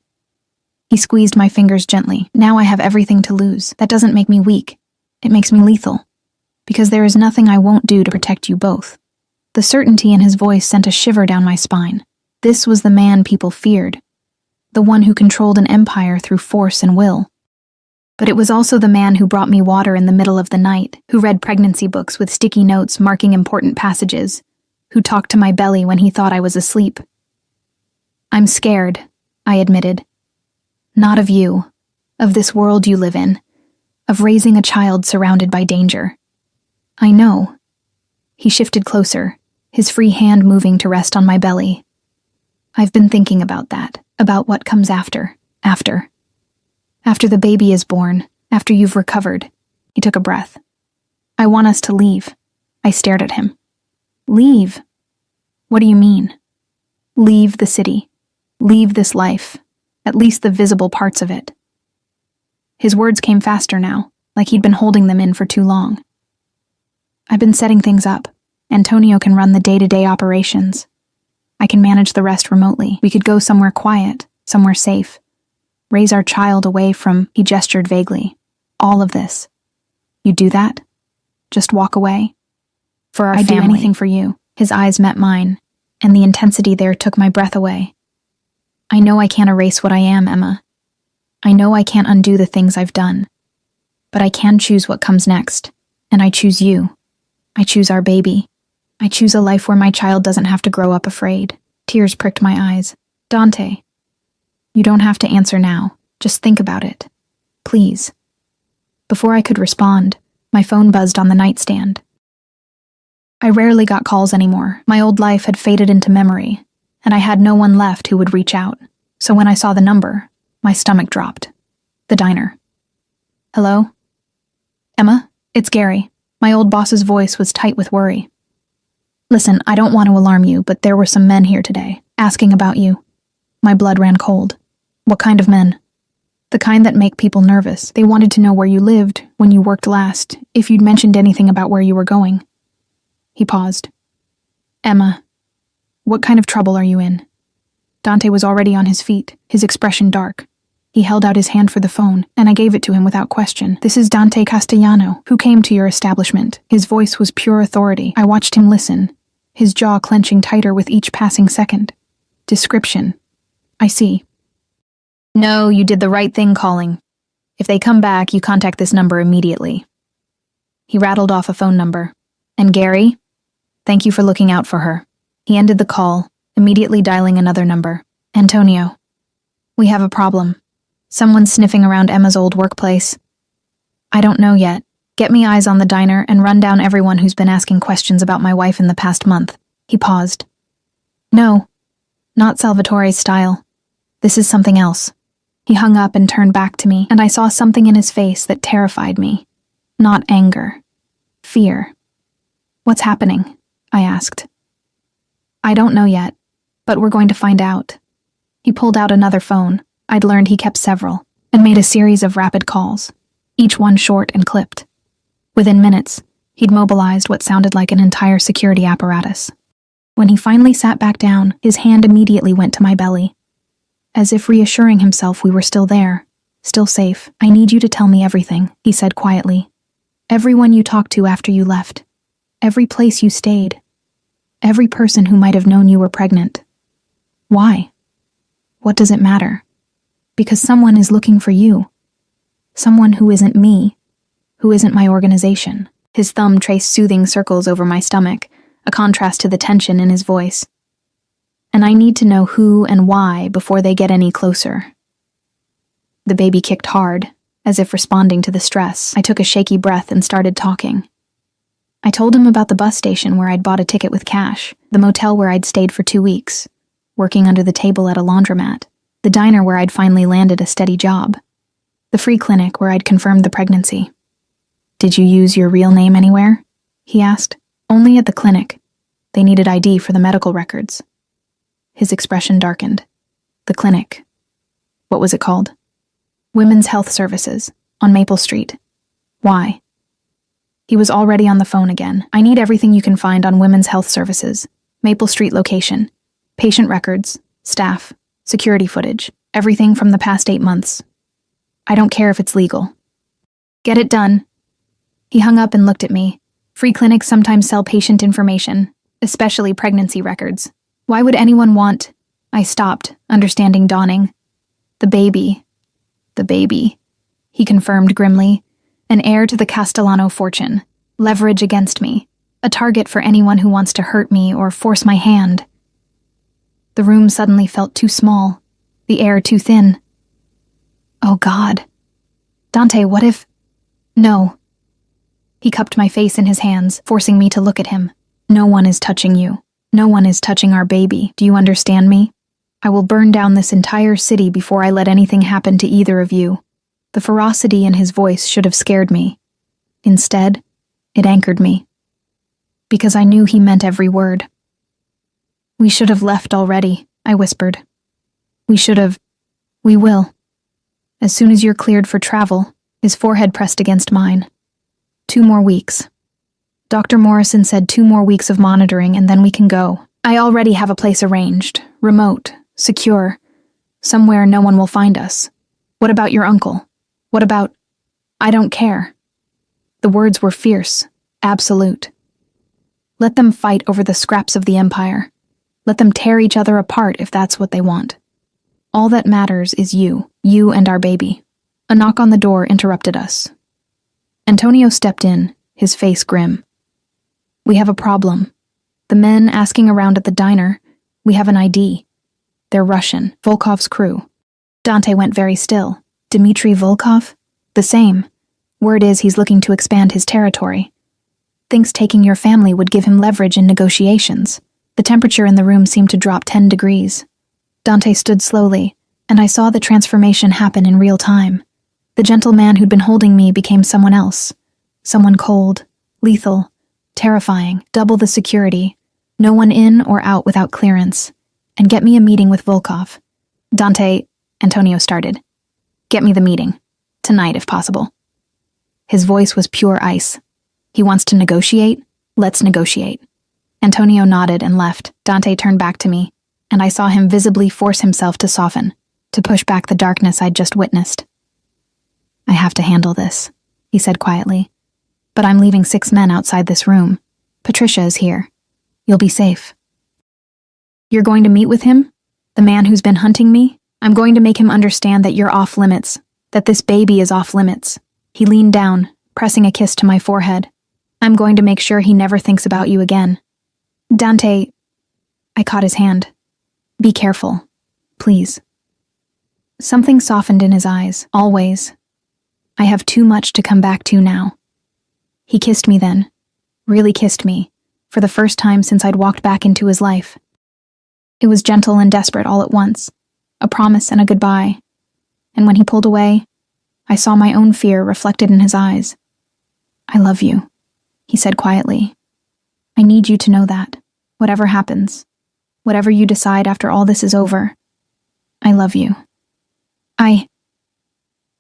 he squeezed my fingers gently. Now I have everything to lose. That doesn't make me weak. It makes me lethal. Because there is nothing I won't do to protect you both. The certainty in his voice sent a shiver down my spine. This was the man people feared. The one who controlled an empire through force and will. But it was also the man who brought me water in the middle of the night, who read pregnancy books with sticky notes marking important passages, who talked to my belly when he thought I was asleep. I'm scared, I admitted. Not of you, of this world you live in, of raising a child surrounded by danger. I know. He shifted closer, his free hand moving to rest on my belly. I've been thinking about that, about what comes after. After the baby is born, after you've recovered. He took a breath. I want us to leave. I stared at him. Leave? What do you mean? Leave the city. Leave this life. At least the visible parts of it. His words came faster now, like he'd been holding them in for too long. I've been setting things up. Antonio can run the day-to-day operations. I can manage the rest remotely. We could go somewhere quiet, somewhere safe. Raise our child away from, he gestured vaguely, all of this. You do that? Just walk away? For our family. I'd do anything for you. His eyes met mine, and the intensity there took my breath away. I know I can't erase what I am, Emma. I know I can't undo the things I've done. But I can choose what comes next, and I choose you. I choose our baby. I choose a life where my child doesn't have to grow up afraid. Tears pricked my eyes. Dante. You don't have to answer now. Just think about it. Please. Before I could respond, my phone buzzed on the nightstand. I rarely got calls anymore. My old life had faded into memory, and I had no one left who would reach out. So when I saw the number, My stomach dropped. The diner. Hello? Emma? It's Gary. My old boss's voice was tight with worry. Listen, I don't want to alarm you, but there were some men here today, asking about you. My blood ran cold. What kind of men? The kind that make people nervous. They wanted to know where you lived, when you worked last, if you'd mentioned anything about where you were going. He paused. Emma, what kind of trouble are you in? Dante was already on his feet, his expression dark. He held out his hand for the phone, and I gave it to him without question. This is Dante Castellano, who came to your establishment. His voice was pure authority. I watched him listen, his jaw clenching tighter with each passing second. Description. I see. No, you did the right thing calling. If they come back, you contact this number immediately. He rattled off a phone number. And Gary? Thank you for looking out for her. He ended the call, immediately dialing another number. Antonio. We have a problem. Someone's sniffing around Emma's old workplace. I don't know yet. Get me eyes on the diner and run down everyone who's been asking questions about my wife in the past month. He paused. No, not Salvatore's style. This is something else. He hung up and turned back to me, and I saw something in his face that terrified me. Not anger. Fear. What's happening? I asked. I don't know yet, but we're going to find out. He pulled out another phone. I'd learned he kept several, and made a series of rapid calls, each one short and clipped. Within minutes, he'd mobilized what sounded like an entire security apparatus. When he finally sat back down, his hand immediately went to my belly. As if reassuring himself we were still there, still safe. I need you to tell me everything, he said quietly. Everyone you talked to after you left. Every place you stayed. Every person who might have known you were pregnant. Why? What does it matter? Because someone is looking for you. Someone who isn't me, who isn't my organization. His thumb traced soothing circles over my stomach, a contrast to the tension in his voice. And I need to know who and why before they get any closer. The baby kicked hard, as if responding to the stress. I took a shaky breath and started talking. I told him about the bus station where I'd bought a ticket with cash, the motel where I'd stayed for 2 weeks, working under the table at a laundromat, the diner where I'd finally landed a steady job, the free clinic where I'd confirmed the pregnancy. Did you use your real name anywhere? He asked. Only at the clinic. They needed ID for the medical records. His expression darkened. The clinic. What was it called? Women's Health Services, on Maple Street. Why? He was already on the phone again. I need everything you can find on Women's Health Services, Maple Street location, patient records, staff, security footage, everything from the past 8 months. I don't care if it's legal. Get it done. He hung up and looked at me. Free clinics sometimes sell patient information, especially pregnancy records. Why would anyone want... I stopped, understanding dawning. The baby, he confirmed grimly. An heir to the Castellano fortune, leverage against me, a target for anyone who wants to hurt me or force my hand. The room suddenly felt too small, the air too thin. Oh God. Dante, what if... No. He cupped my face in his hands, forcing me to look at him. No one is touching you. No one is touching our baby. Do you understand me? I will burn down this entire city before I let anything happen to either of you. The ferocity in his voice should have scared me. Instead, it anchored me. Because I knew he meant every word. We should have left already, I whispered. We should have. We will. As soon as you're cleared for travel, his forehead pressed against mine. 2 more weeks. Dr. Morrison said 2 more weeks of monitoring and then we can go. I already have a place arranged, remote, secure, somewhere no one will find us. What about your uncle? What about... I don't care. The words were fierce, absolute. Let them fight over the scraps of the empire. Let them tear each other apart if that's what they want. All that matters is you and our baby. A knock on the door interrupted us. Antonio stepped in, his face grim. We have a problem. The men asking around at the diner, we have an ID. They're Russian, Volkov's crew. Dante went very still. Dmitry Volkov? The same. Word is he's looking to expand his territory. Thinks taking your family would give him leverage in negotiations. The temperature in the room seemed to drop 10 degrees. Dante stood slowly, And I saw the transformation happen in real time. The gentle man who'd been holding me became someone else. Someone cold, lethal, terrifying, double the security, no one in or out without clearance. And get me a meeting with Volkov. Dante, Antonio started. Get me the meeting. Tonight, if possible. His voice was pure ice. He wants to negotiate? Let's negotiate. Antonio nodded and left. Dante turned back to me, and I saw him visibly force himself to soften, to push back the darkness I'd just witnessed. I have to handle this, he said quietly. But I'm leaving 6 men outside this room. Patricia is here. You'll be safe. You're going to meet with him? The man who's been hunting me? I'm going to make him understand that you're off limits, that this baby is off limits. He leaned down, pressing a kiss to my forehead. I'm going to make sure he never thinks about you again. Dante, I caught his hand. Be careful, please. Something softened in his eyes, always. I have too much to come back to now. He kissed me then, really kissed me, for the first time since I'd walked back into his life. It was gentle and desperate all at once, a promise and a goodbye. And when he pulled away, I saw my own fear reflected in his eyes. I love you, he said quietly. I need you to know that, whatever happens, whatever you decide after all this is over, I love you.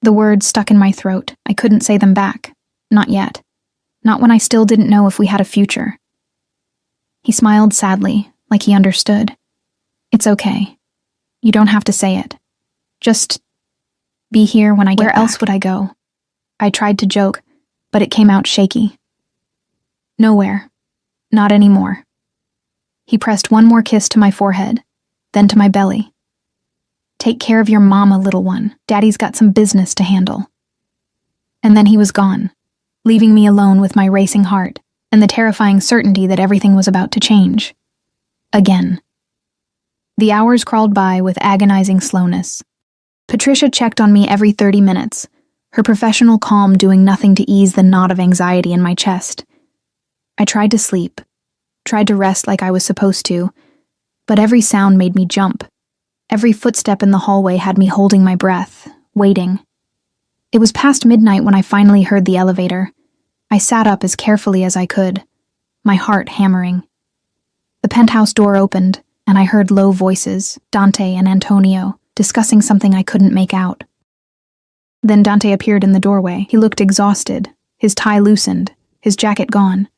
The words stuck in my throat. I couldn't say them back. Not yet. Not when I still didn't know if we had a future. He smiled sadly, like he understood. It's okay. You don't have to say it. Just be here when I get back. Where else would I go? I tried to joke, but it came out shaky. Nowhere. Not anymore. He pressed one more kiss to my forehead, then to my belly. Take care of your mama, little one. Daddy's got some business to handle. And then he was gone, leaving me alone with my racing heart and the terrifying certainty that everything was about to change. Again. The hours crawled by with agonizing slowness. Patricia checked on me every 30 minutes, her professional calm doing nothing to ease the knot of anxiety in my chest. I tried to sleep, tried to rest like I was supposed to, but every sound made me jump. Every footstep in the hallway had me holding my breath, waiting. It was past midnight when I finally heard the elevator. I sat up as carefully as I could, my heart hammering. The penthouse door opened, and I heard low voices, Dante and Antonio, discussing something I couldn't make out. Then Dante appeared in the doorway. He looked exhausted, his tie loosened, his jacket gone.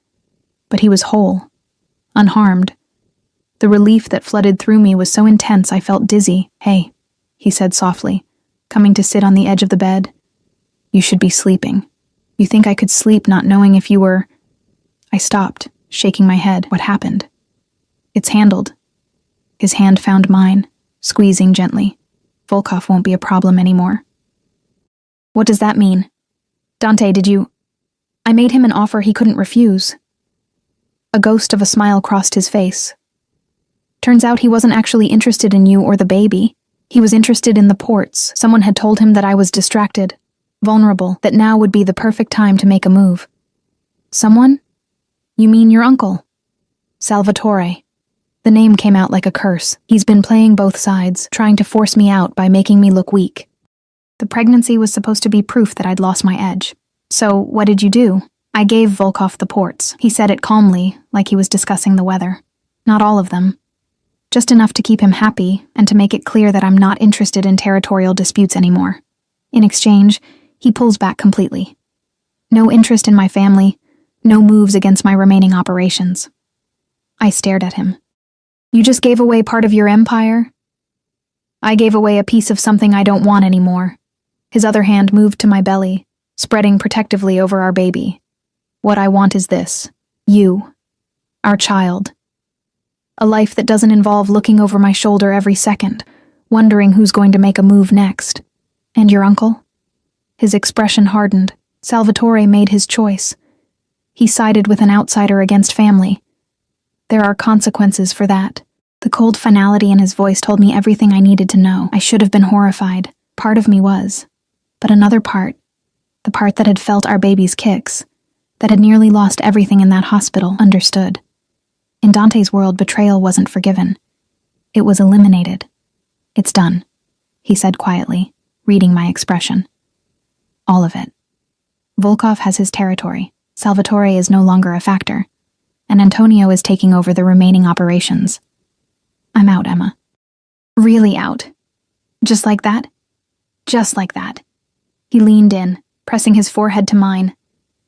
But he was whole, unharmed. The relief that flooded through me was so intense I felt dizzy. Hey, he said softly, coming to sit on the edge of the bed. You should be sleeping. You think I could sleep not knowing if you were... I stopped, shaking my head. What happened? It's handled. His hand found mine, squeezing gently. Volkov won't be a problem anymore. What does that mean? Dante, did you... I made him an offer he couldn't refuse. A ghost of a smile crossed his face. Turns out he wasn't actually interested in you or the baby. He was interested in the ports. Someone had told him that I was distracted, vulnerable, that now would be the perfect time to make a move. Someone? You mean your uncle? Salvatore. The name came out like a curse. He's been playing both sides, trying to force me out by making me look weak. The pregnancy was supposed to be proof that I'd lost my edge. So, what did you do? I gave Volkov the ports. He said it calmly, like he was discussing the weather. Not all of them. Just enough to keep him happy and to make it clear that I'm not interested in territorial disputes anymore. In exchange, he pulls back completely. No interest in my family, no moves against my remaining operations. I stared at him. You just gave away part of your empire? I gave away a piece of something I don't want anymore. His other hand moved to my belly, spreading protectively over our baby. What I want is this. You. Our child. A life that doesn't involve looking over my shoulder every second, wondering who's going to make a move next. And your uncle? His expression hardened. Salvatore made his choice. He sided with an outsider against family. There are consequences for that. The cold finality in his voice told me everything I needed to know. I should have been horrified. Part of me was. But another part, the part that had felt our baby's kicks, that had nearly lost everything in that hospital, understood. In Dante's world, betrayal wasn't forgiven. It was eliminated. It's done. he said quietly, reading my expression. All of it. Volkov has his territory. Salvatore is no longer a factor. And Antonio is taking over the remaining operations. I'm out, Emma. Really out. Just like that? Just like that. He leaned in, pressing his forehead to mine.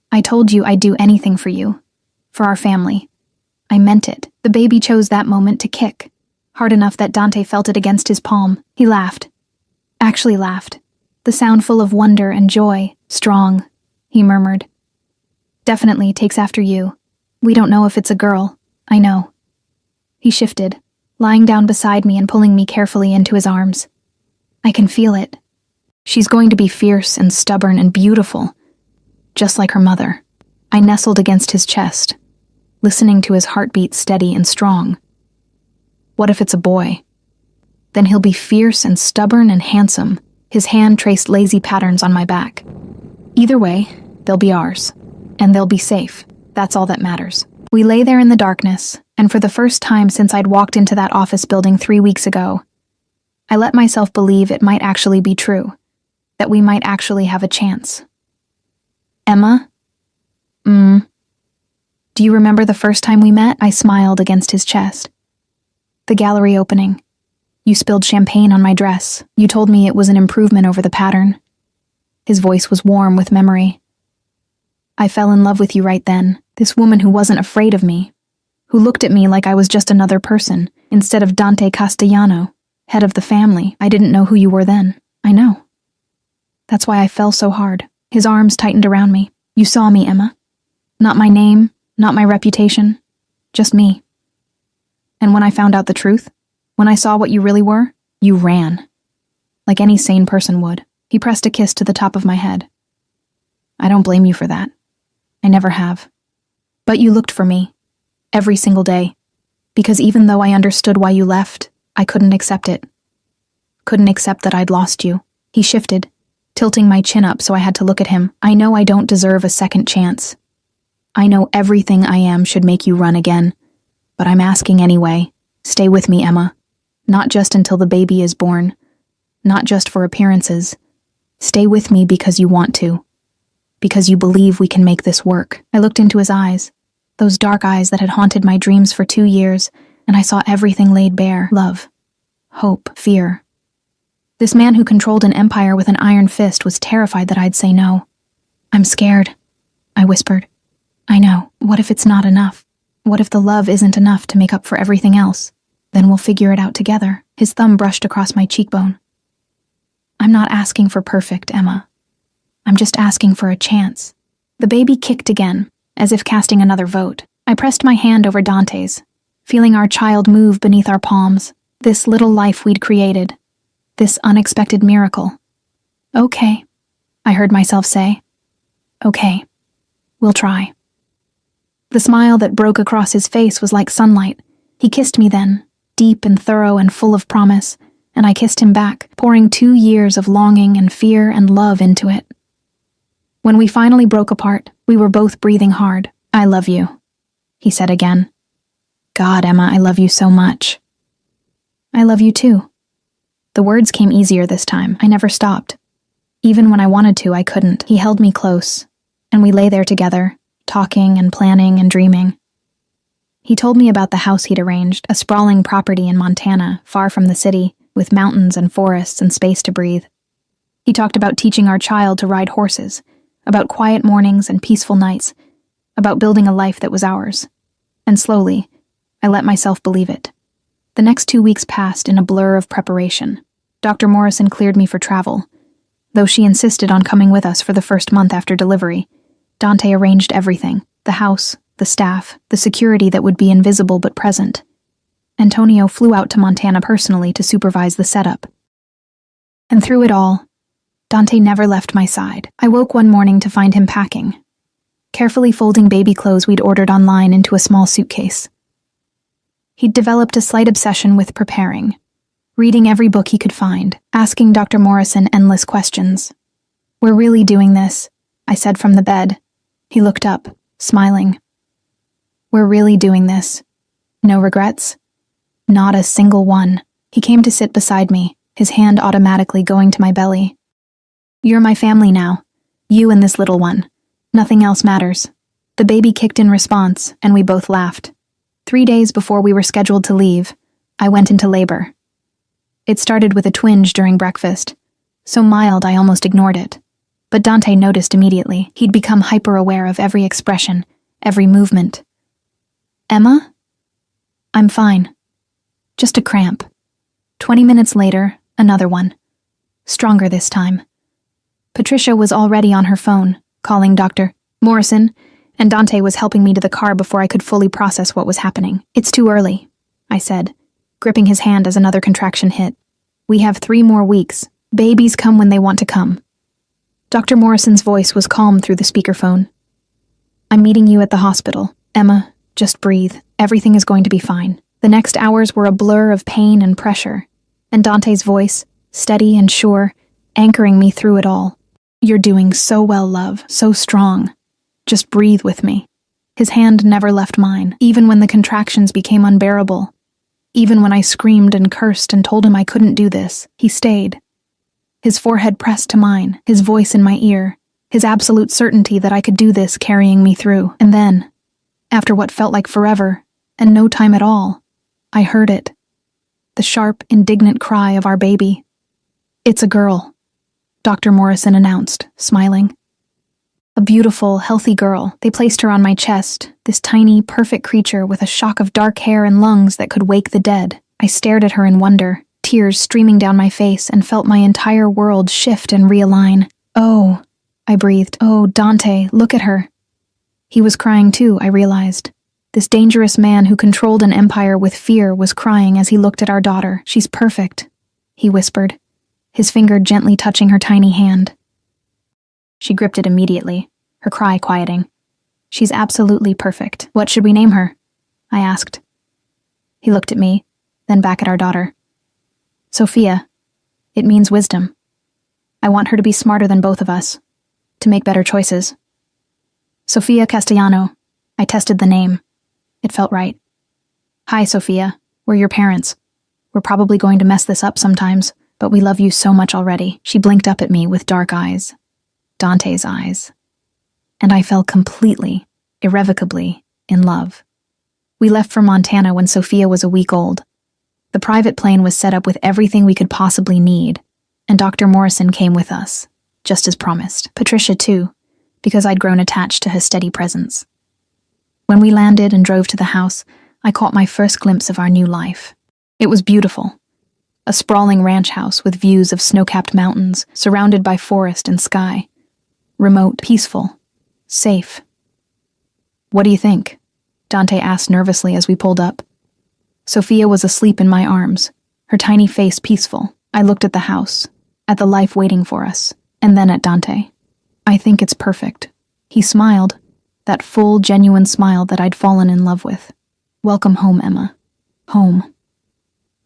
I told you I'd do anything for you. For our family. I meant it. The baby chose that moment to kick. Hard enough that Dante felt it against his palm. He laughed. Actually laughed. The sound full of wonder and joy. Strong, he murmured. Definitely takes after you. We don't know if it's a girl. I know. He shifted, lying down beside me and pulling me carefully into his arms. I can feel it. She's going to be fierce and stubborn and beautiful, just like her mother. I nestled against his chest, listening to his heartbeat steady and strong. What if it's a boy? Then he'll be fierce and stubborn and handsome. His hand traced lazy patterns on my back. Either way, they'll be ours, and they'll be safe. That's all that matters. We lay there in the darkness, and for the first time since I'd walked into that office building 3 weeks ago, I let myself believe it might actually be true, that we might actually have a chance. Emma? Do you remember the first time we met? I smiled against his chest. The gallery opening. You spilled champagne on my dress. You told me it was an improvement over the pattern. His voice was warm with memory. I fell in love with you right then, this woman who wasn't afraid of me, who looked at me like I was just another person, instead of Dante Castellano, head of the family. I didn't know who you were then. I know. That's why I fell so hard. His arms tightened around me. You saw me, Emma. Not my name, not my reputation, just me. And when I found out the truth, when I saw what you really were, you ran. Like any sane person would. He pressed a kiss to the top of my head. I don't blame you for that. I never have. But you looked for me. Every single day. Because even though I understood why you left, I couldn't accept it. Couldn't accept that I'd lost you. He shifted, tilting my chin up so I had to look at him. I know I don't deserve a second chance. I know everything I am should make you run again. But I'm asking anyway. Stay with me, Emma. Not just until the baby is born. Not just for appearances. Stay with me because you want to. Because you believe we can make this work. I looked into his eyes. Those dark eyes that had haunted my dreams for 2 years, and I saw everything laid bare. Love. Hope. Fear. This man who controlled an empire with an iron fist was terrified that I'd say no. I'm scared, I whispered. I know. What if it's not enough? What if the love isn't enough to make up for everything else? Then we'll figure it out together. His thumb brushed across my cheekbone. I'm not asking for perfect, Emma. I'm just asking for a chance. The baby kicked again, as if casting another vote. I pressed my hand over Dante's, feeling our child move beneath our palms. This little life we'd created. This unexpected miracle. Okay, I heard myself say. Okay, we'll try. The smile that broke across his face was like sunlight. He kissed me then, deep and thorough and full of promise, and I kissed him back, pouring 2 years of longing and fear and love into it. When we finally broke apart, we were both breathing hard. I love you, he said again. God, Emma, I love you so much. I love you too. The words came easier this time. I never stopped. Even when I wanted to, I couldn't. He held me close, and we lay there together, talking and planning and dreaming. He told me about the house he'd arranged, a sprawling property in Montana, far from the city, with mountains and forests and space to breathe. He talked about teaching our child to ride horses, about quiet mornings and peaceful nights, about building a life that was ours. And slowly, I let myself believe it. The next 2 weeks passed in a blur of preparation. Dr. Morrison cleared me for travel. Though she insisted on coming with us for the first month after delivery, Dante arranged everything: the house, the staff, the security that would be invisible but present. Antonio flew out to Montana personally to supervise the setup. And through it all, Dante never left my side. I woke one morning to find him packing, carefully folding baby clothes we'd ordered online into a small suitcase. He'd developed a slight obsession with preparing, reading every book he could find, asking Dr. Morrison endless questions. We're really doing this, I said from the bed. He looked up, smiling. We're really doing this. No regrets? Not a single one. He came to sit beside me, his hand automatically going to my belly. "You're my family now. You and this little one. Nothing else matters." The baby kicked in response, and we both laughed. 3 days before we were scheduled to leave, I went into labor. It started with a twinge during breakfast, so mild I almost ignored it. But Dante noticed immediately. He'd become hyper-aware of every expression, every movement. "Emma?" "I'm fine. Just a cramp." 20 minutes later, another one. Stronger this time. Patricia was already on her phone, calling Dr. Morrison, and Dante was helping me to the car before I could fully process what was happening. "It's too early," I said, gripping his hand as another contraction hit. "We have 3 more weeks. Babies come when they want to come." Dr. Morrison's voice was calm through the speakerphone. "I'm meeting you at the hospital. Emma, just breathe. Everything is going to be fine." The next hours were a blur of pain and pressure, and Dante's voice, steady and sure, anchoring me through it all. "You're doing so well, love, so strong. Just breathe with me." His hand never left mine, even when the contractions became unbearable. Even when I screamed and cursed and told him I couldn't do this, he stayed. His forehead pressed to mine, his voice in my ear, his absolute certainty that I could do this carrying me through. And then, after what felt like forever, and no time at all, I heard it. The sharp, indignant cry of our baby. "It's a girl," Dr. Morrison announced, smiling. A beautiful, healthy girl. They placed her on my chest, this tiny, perfect creature with a shock of dark hair and lungs that could wake the dead. I stared at her in wonder, tears streaming down my face, and felt my entire world shift and realign. "Oh," I breathed. "Oh, Dante, look at her." He was crying too, I realized. This dangerous man who controlled an empire with fear was crying as he looked at our daughter. "She's perfect," he whispered, his finger gently touching her tiny hand. She gripped it immediately, her cry quieting. "She's absolutely perfect. What should we name her?" I asked. He looked at me, then back at our daughter. "Sophia. It means wisdom. I want her to be smarter than both of us, to make better choices." Sophia Castellano. I tested the name. It felt right. "Hi, Sophia. We're your parents. We're probably going to mess this up sometimes, but we love you so much already." She blinked up at me with dark eyes. Dante's eyes. And I fell completely, irrevocably, in love. We left for Montana when Sophia was a week old. The private plane was set up with everything we could possibly need, and Dr. Morrison came with us, just as promised. Patricia, too, because I'd grown attached to her steady presence. When we landed and drove to the house, I caught my first glimpse of our new life. It was beautiful. A sprawling ranch house with views of snow-capped mountains, surrounded by forest and sky. Remote, peaceful, safe. "What do you think?" Dante asked nervously as we pulled up. Sophia was asleep in my arms, her tiny face peaceful. I looked at the house, at the life waiting for us, and then at Dante. "I think it's perfect." He smiled, that full, genuine smile that I'd fallen in love with. "Welcome home, Emma. Home."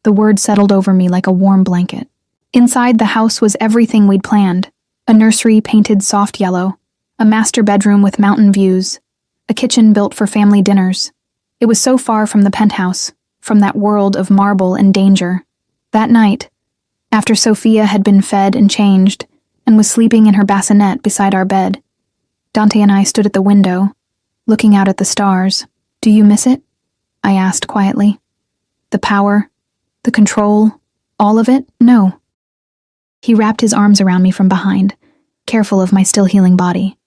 The word settled over me like a warm blanket. Inside the house was everything we'd planned. A nursery painted soft yellow, a master bedroom with mountain views, a kitchen built for family dinners. It was so far from the penthouse, from that world of marble and danger. That night, after Sophia had been fed and changed, and was sleeping in her bassinet beside our bed, Dante and I stood at the window, looking out at the stars. "Do you miss it?" I asked quietly. "The power, the control, all of it?" "No." He wrapped his arms around me from behind, careful of my still healing body.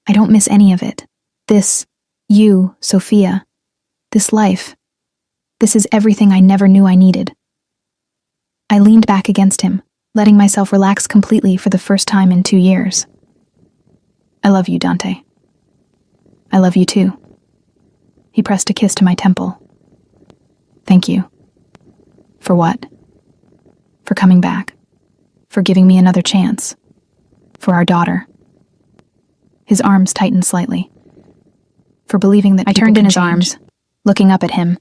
"I don't miss any of it. This, you, Sophia, this life, this is everything I never knew I needed." I leaned back against him, letting myself relax completely for the first time in 2 years. "I love you, Dante. I love you too." He pressed a kiss to my temple. "Thank you." "For what?" "For coming back. For giving me another chance. For our daughter." His arms tightened slightly. "For believing that I turned in his arms, looking up at him.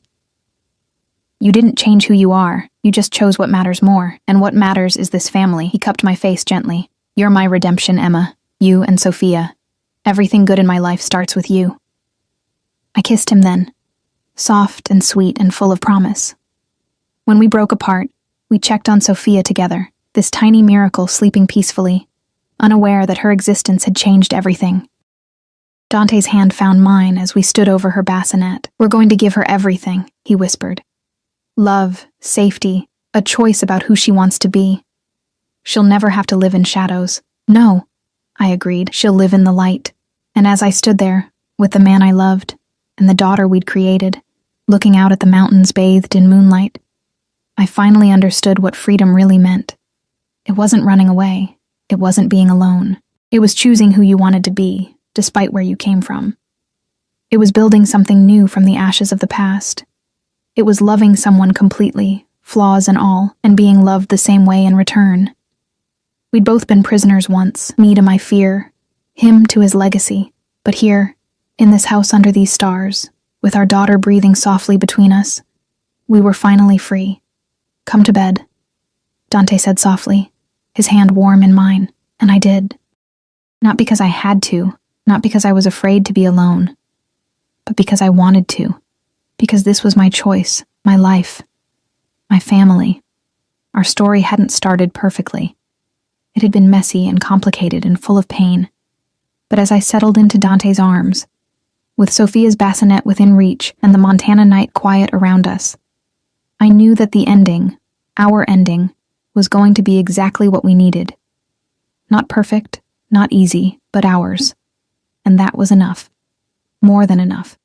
"You didn't change who you are. You just chose what matters more, and what matters is this family." He cupped my face gently. "You're my redemption, Emma. You and Sophia. Everything good in my life starts with you." I kissed him then, soft and sweet and full of promise. When we broke apart, We checked on Sophia together, this tiny miracle sleeping peacefully, unaware that her existence had changed everything. Dante's hand found mine as we stood over her bassinet. "We're going to give her everything," he whispered. "Love, safety, a choice about who she wants to be. She'll never have to live in shadows." "No," I agreed. "She'll live in the light." And as I stood there, with the man I loved, and the daughter we'd created, looking out at the mountains bathed in moonlight, I finally understood what freedom really meant. It wasn't running away. It wasn't being alone. It was choosing who you wanted to be, despite where you came from. It was building something new from the ashes of the past. It was loving someone completely, flaws and all, and being loved the same way in return. We'd both been prisoners once, me to my fear, him to his legacy. But here, in this house under these stars, with our daughter breathing softly between us, we were finally free. "Come to bed," Dante said softly, his hand warm in mine, and I did. Not because I had to, not because I was afraid to be alone, but because I wanted to, because this was my choice, my life, my family. Our story hadn't started perfectly. It had been messy and complicated and full of pain. But as I settled into Dante's arms, with Sophia's bassinet within reach and the Montana night quiet around us, I knew that the ending, our ending, was going to be exactly what we needed. Not perfect, not easy, but ours. And that was enough. More than enough.